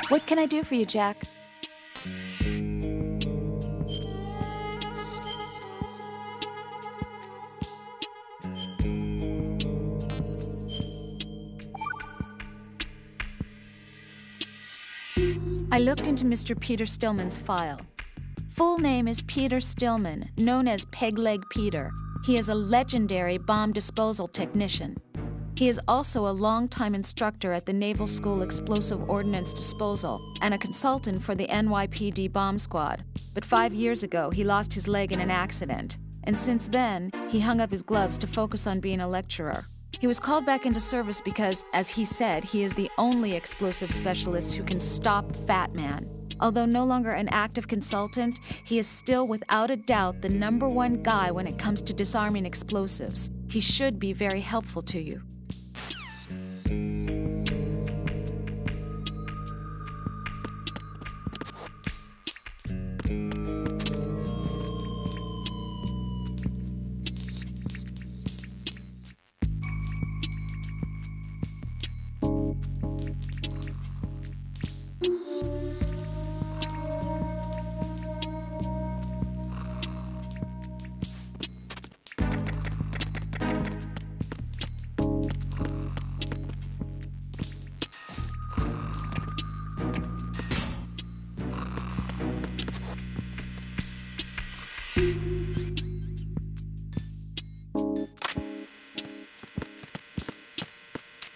What can I do for you, Jack? I looked into Mr. Peter Stillman's file. Full name is Peter Stillman, known as Pegleg Peter. He is a legendary bomb disposal technician. He is also a longtime instructor at the Naval School Explosive Ordnance Disposal and a consultant for the NYPD bomb squad. But 5 years ago, he lost his leg in an accident. And since then, he hung up his gloves to focus on being a lecturer. He was called back into service because, as he said, he is the only explosive specialist who can stop Fat Man. Although no longer an active consultant, he is still without a doubt the #1 guy when it comes to disarming explosives. He should be very helpful to you.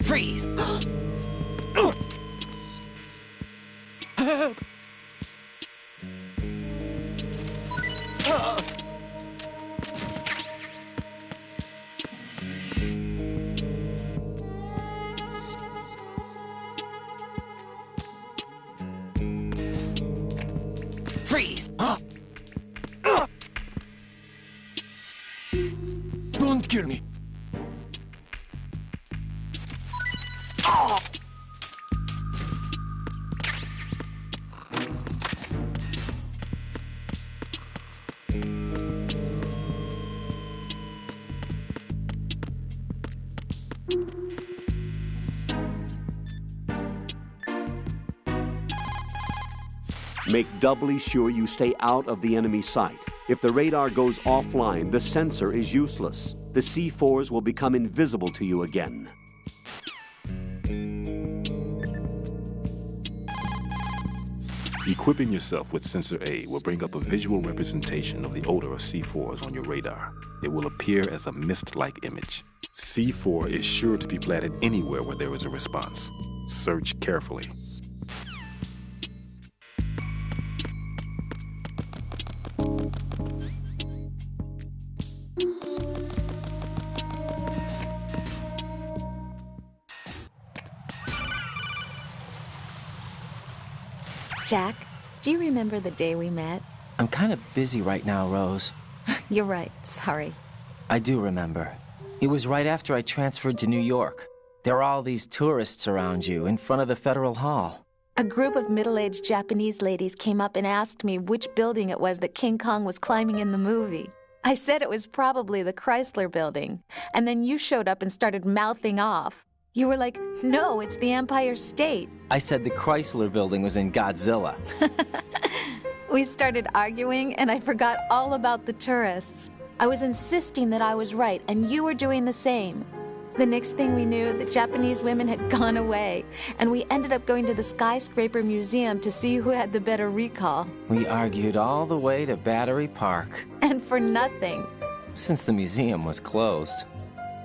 Freeze! Freeze! Don't kill me. Make doubly sure you stay out of the enemy sight. If the radar goes offline, the sensor is useless. The C4s will become invisible to you again. Equipping yourself with Sensor A will bring up a visual representation of the odor of C4s on your radar. It will appear as a mist-like image. C4 is sure to be planted anywhere where there is a response. Search carefully. Jack, do you remember the day we met? I'm kind of busy right now, Rose. You're right, sorry. I do remember. It was right after I transferred to New York. There were all these tourists around you in front of the Federal Hall. A group of middle-aged Japanese ladies came up and asked me which building it was that King Kong was climbing in the movie. I said it was probably the Chrysler Building, and then you showed up and started mouthing off. You were like, no, it's the Empire State. I said the Chrysler Building was in Godzilla. We started arguing, and I forgot all about the tourists. I was insisting that I was right, and you were doing the same. The next thing we knew, the Japanese women had gone away, and we ended up going to the Skyscraper Museum to see who had the better recall. We argued all the way to Battery Park. And for nothing. Since the museum was closed,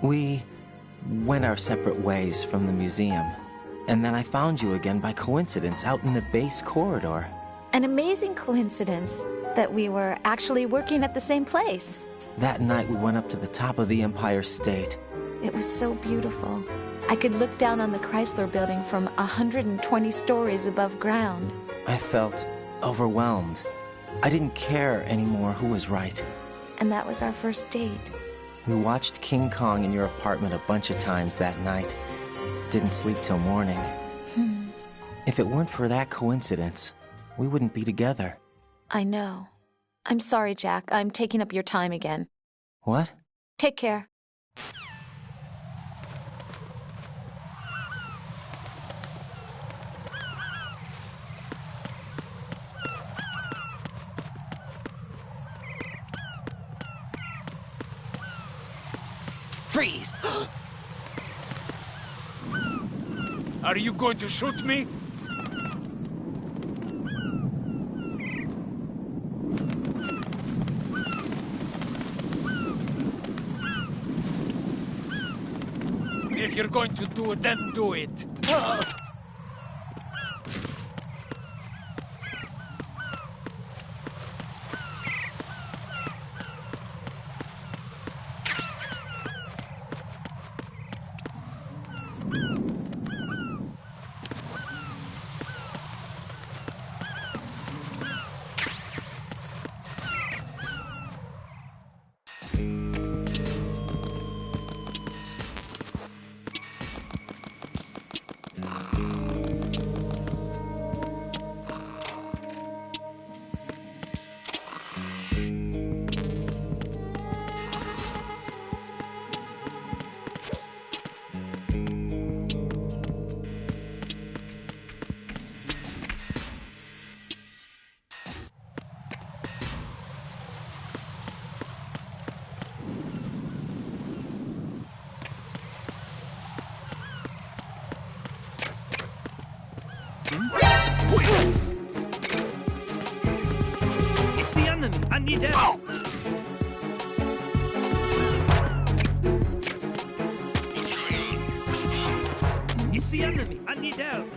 we went our separate ways from the museum. And then I found you again by coincidence out in the base corridor. An amazing coincidence that we were actually working at the same place. That night we went up to the top of the Empire State. It was so beautiful. I could look down on the Chrysler Building from 120 stories above ground. I felt overwhelmed. I didn't care anymore who was right. And that was our first date. We watched King Kong in your apartment a bunch of times that night. Didn't sleep till morning. If it weren't for that coincidence, we wouldn't be together. I know. I'm sorry, Jack. I'm taking up your time again. What? Take care. Freeze! Are you going to shoot me? If you're going to do it, then do it. It's the enemy. I need help. What's going on? Respond. It's the enemy. I need help.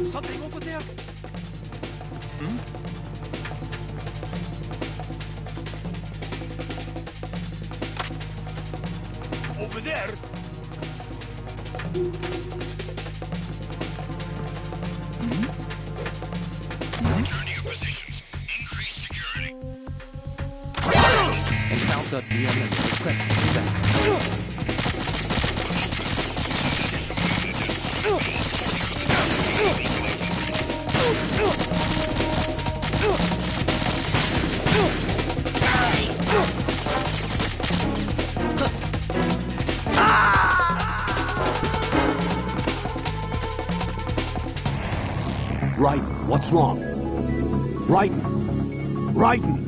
Something over there? Over there? Return to your positions. Increase security. Encountered the enemy. Request back. Raiden, what's wrong? Raiden! Raiden!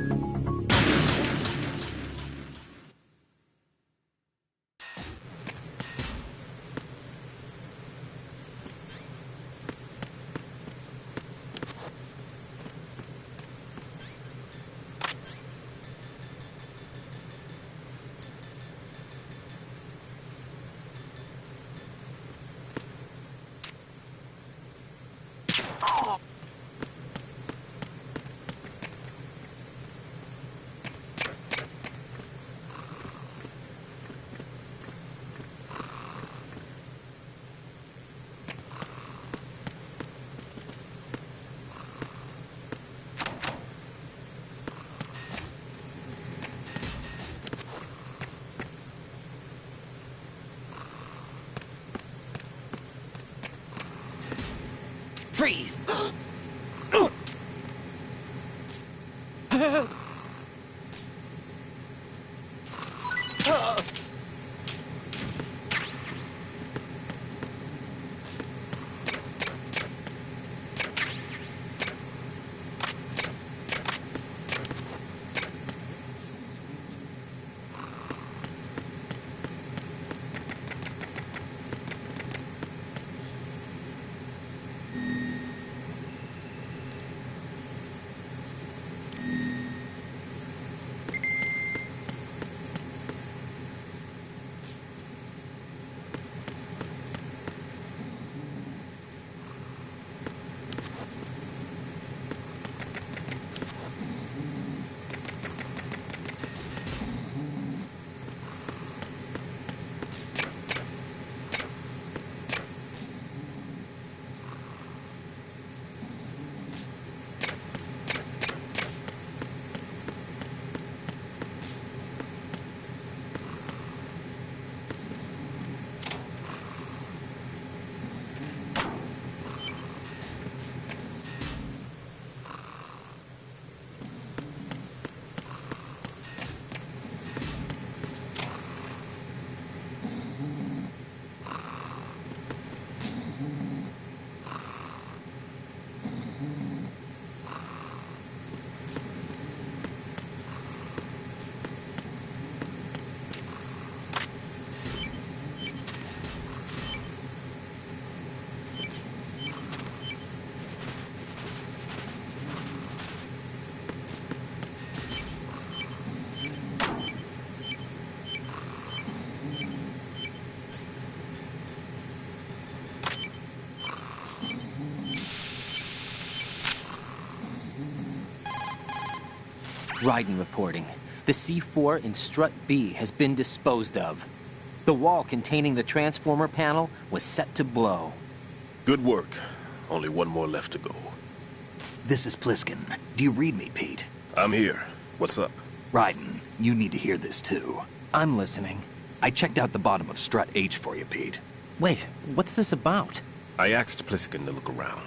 Freeze! Raiden reporting. The C4 in Strut B has been disposed of. The wall containing the transformer panel was set to blow. Good work. Only one more left to go. This is Pliskin. Do you read me, Pete? I'm here. What's up? Raiden, you need to hear this too. I'm listening. I checked out the bottom of Strut H for you, Pete. Wait, what's this about? I asked Pliskin to look around.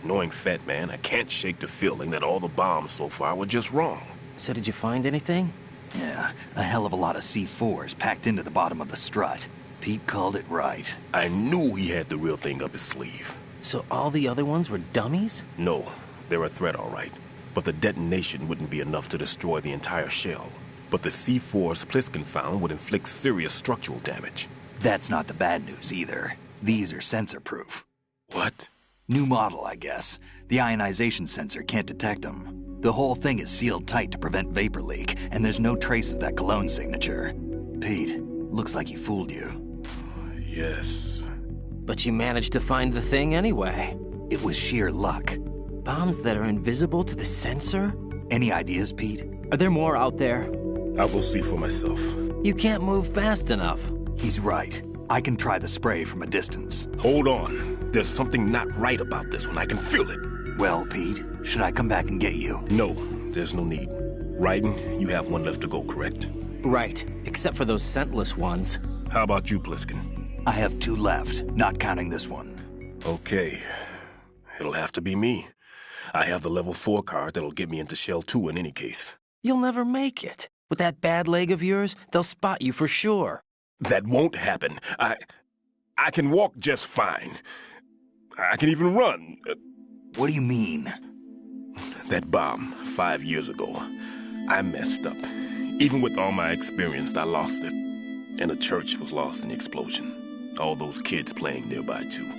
Knowing Fat Man, I can't shake the feeling that all the bombs so far were just wrong. So did you find anything? Yeah, a hell of a lot of C4s packed into the bottom of the strut. Pete called it right. I knew he had the real thing up his sleeve. So all the other ones were dummies? No, they're a threat, all right. But the detonation wouldn't be enough to destroy the entire shell. But the C4s Pliskin found would inflict serious structural damage. That's not the bad news either. These are sensor-proof. What? New model, I guess. The ionization sensor can't detect them. The whole thing is sealed tight to prevent vapor leak, and there's no trace of that cologne signature. Pete, looks like he fooled you. Yes. But you managed to find the thing anyway. It was sheer luck. Bombs that are invisible to the sensor? Any ideas, Pete? Are there more out there? I'll go see for myself. You can't move fast enough. He's right. I can try the spray from a distance. Hold on. There's something not right about this one. I can feel it. Well, Pete, should I come back and get you? No, there's no need. Raiden, you have one left to go, correct? Right, except for those scentless ones. How about you, Pliskin? I have 2 left, not counting this one. Okay. It'll have to be me. I have the level 4 card that'll get me into Shell 2 in any case. You'll never make it. With that bad leg of yours, they'll spot you for sure. That won't happen. I can walk just fine. I can even run. What do you mean? That bomb, 5 years ago. I messed up. Even with all my experience, I lost it. And the church was lost in the explosion. All those kids playing nearby, too.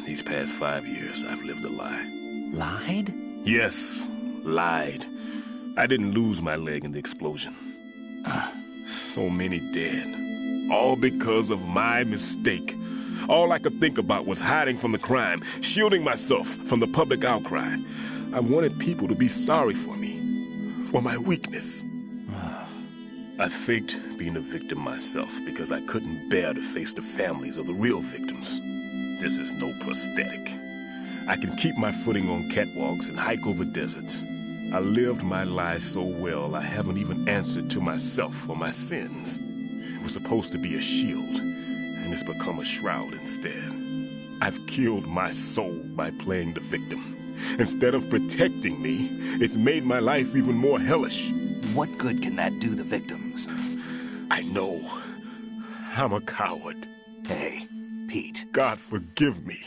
These past 5 years, I've lived a lie. Lied? Yes, lied. I didn't lose my leg in the explosion. So many dead. All because of my mistake. All I could think about was hiding from the crime, shielding myself from the public outcry. I wanted people to be sorry for me, for my weakness. I faked being a victim myself because I couldn't bear to face the families of the real victims. This is no prosthetic. I can keep my footing on catwalks and hike over deserts. I lived my lie so well I haven't even answered to myself for my sins. It was supposed to be a shield, and it's become a shroud instead. I've killed my soul by playing the victim. Instead of protecting me, it's made my life even more hellish. What good can that do the victims? I know. I'm a coward. Hey, Pete. God forgive me.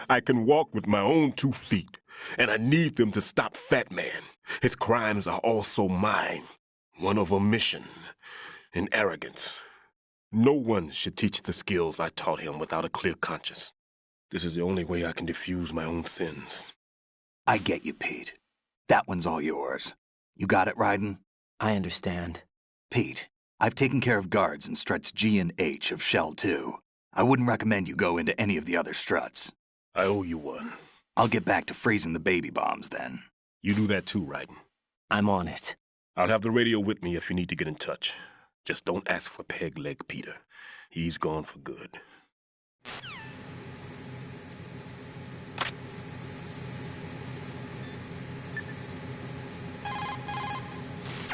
I can walk with my own 2 feet, and I need them to stop Fat Man. His crimes are also mine. One of omission and arrogance. No one should teach the skills I taught him without a clear conscience. This is the only way I can diffuse my own sins. I get you, Pete. That one's all yours. You got it, Raiden? I understand. Pete, I've taken care of guards in struts G and H of Shell 2. I wouldn't recommend you go into any of the other struts. I owe you one. I'll get back to freezing the baby bombs then. You do that too, Raiden. I'm on it. I'll have the radio with me if you need to get in touch. Just don't ask for Peg Leg Peter. He's gone for good.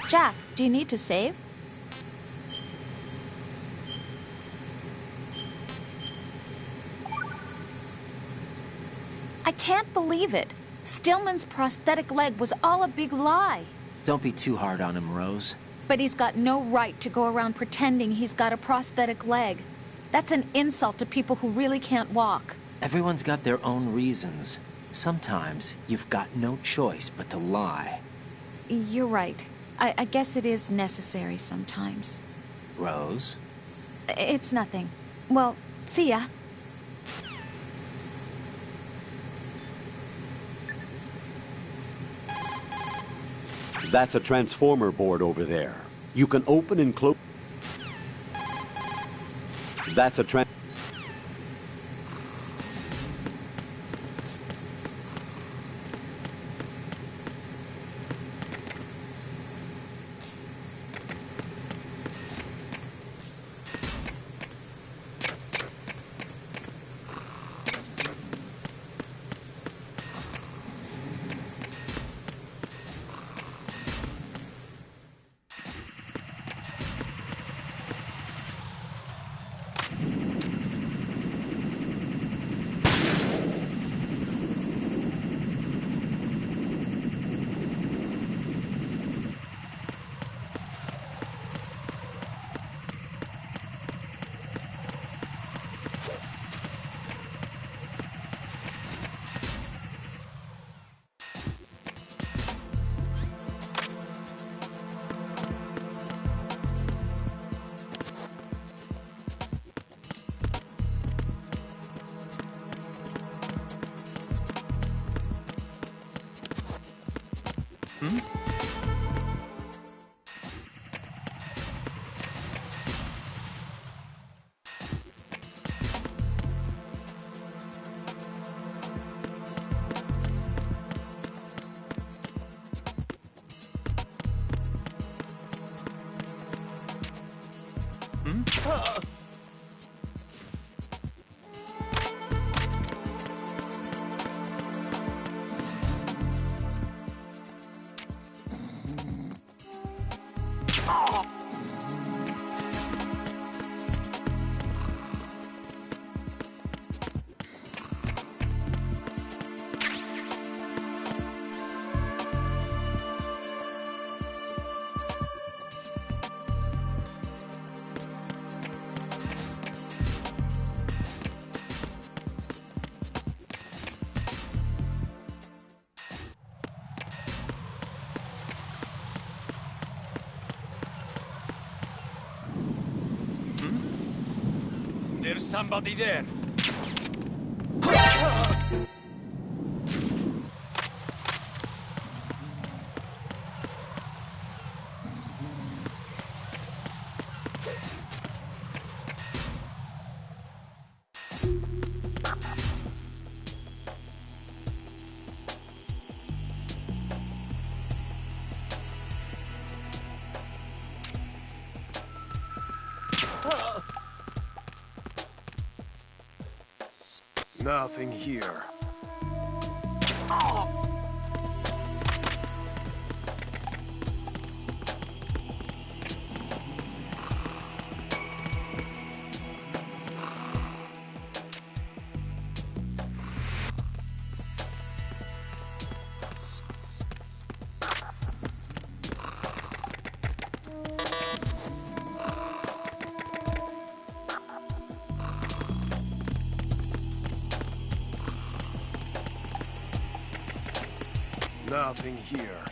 Jack, do you need to save? I can't believe it. Stillman's prosthetic leg was all a big lie. Don't be too hard on him, Rose. But he's got no right to go around pretending he's got a prosthetic leg. That's an insult to people who really can't walk. Everyone's got their own reasons. Sometimes you've got no choice but to lie. You're right. I guess it is necessary sometimes. Rose? It's nothing. Well, see ya. That's a transformer board over there. You can open and close. That's a There's somebody there. Nothing here. Nothing here.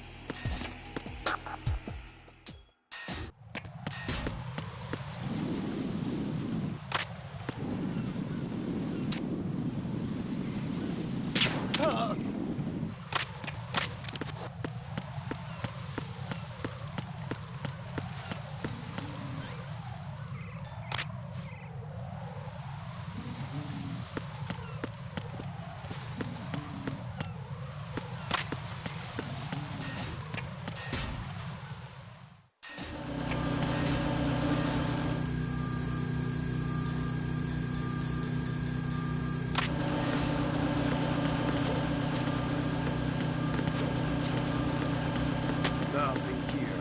Nothing here.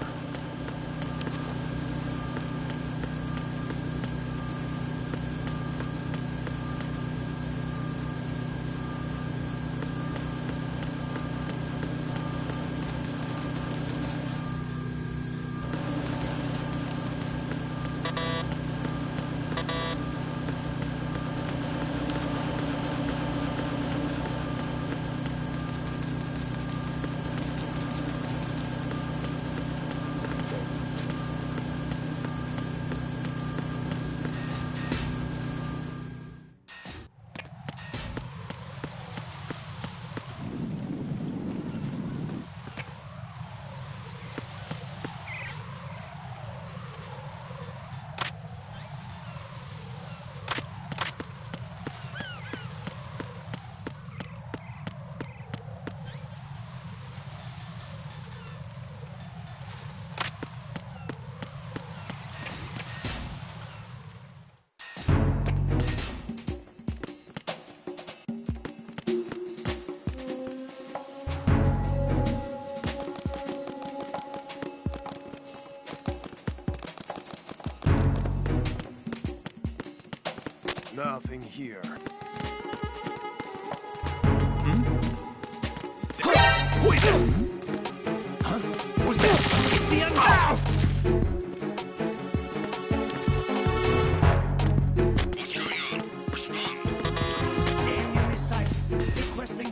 Nothing here. Who is it? Huh? Who's that? It's the enemy! What's going on? Respond. Enemy sight. Requesting...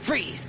Freeze!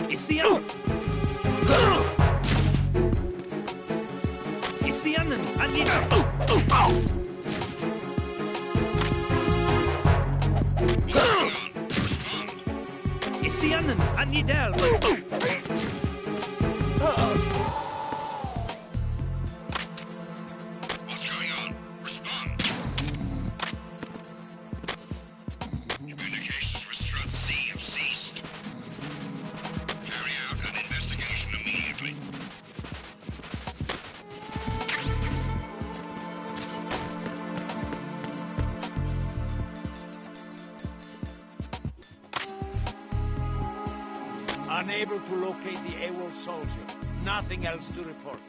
It's the onion! It's the onion! I need It's the onion! I need help! What's going on? Respond! Communications with Strut C have ceased. Carry out an investigation immediately. Unable to locate the AWOL soldier. Nothing else to report.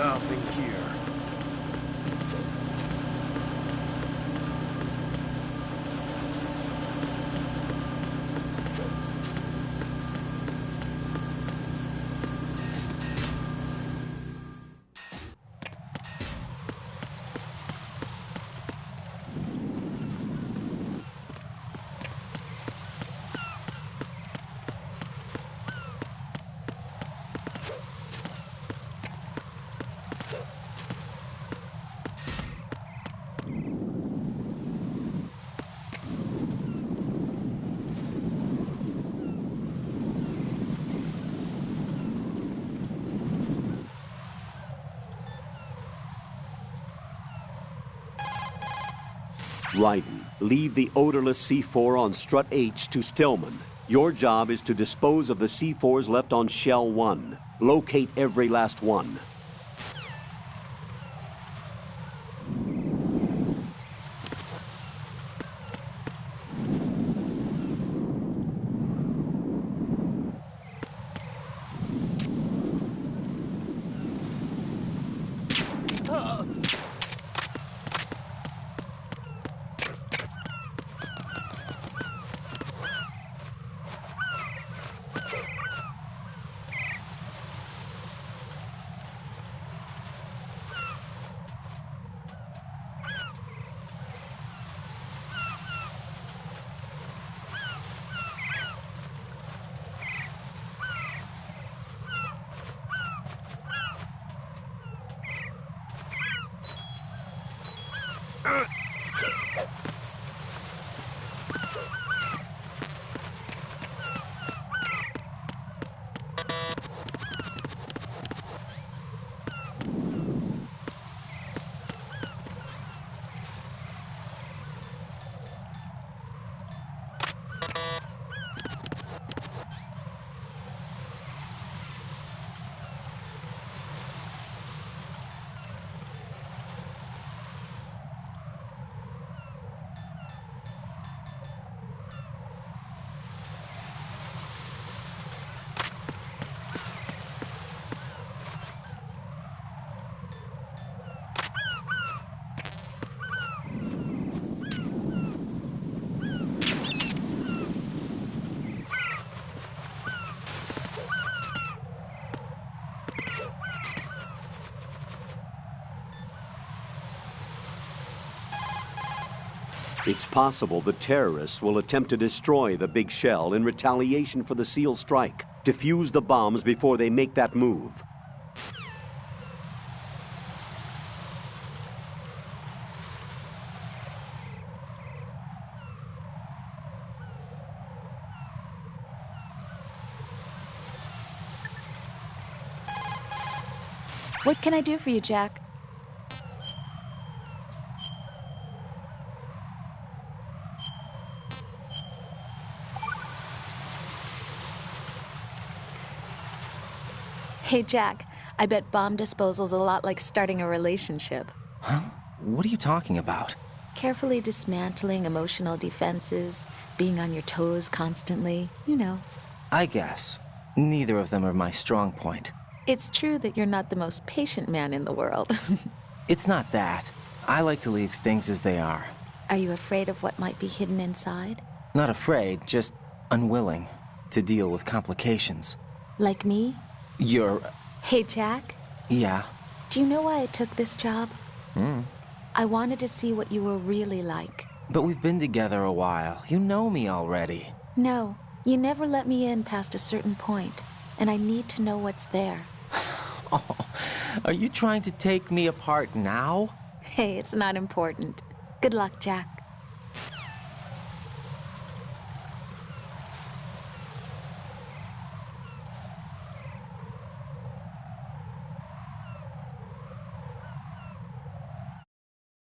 Nothing here. Raiden, leave the odorless C4 on Strut H to Stillman. Your job is to dispose of the C4s left on Shell 1. Locate every last one. It's possible the terrorists will attempt to destroy the big shell in retaliation for the SEAL strike. Defuse the bombs before they make that move. What can I do for you, Jack? Hey, Jack, I bet bomb disposal's a lot like starting a relationship. Huh? What are you talking about? Carefully dismantling emotional defenses, being on your toes constantly, you know. I guess. Neither of them are my strong point. It's true that you're not the most patient man in the world. It's not that. I like to leave things as they are. Are you afraid of what might be hidden inside? Not afraid, just unwilling to deal with complications. Like me? You're... Hey, Jack? Yeah? Do you know why I took this job? I wanted to see what you were really like. But we've been together a while. You know me already. No, you never let me in past a certain point, and I need to know what's there. Oh, are you trying to take me apart now? Hey, it's not important. Good luck, Jack.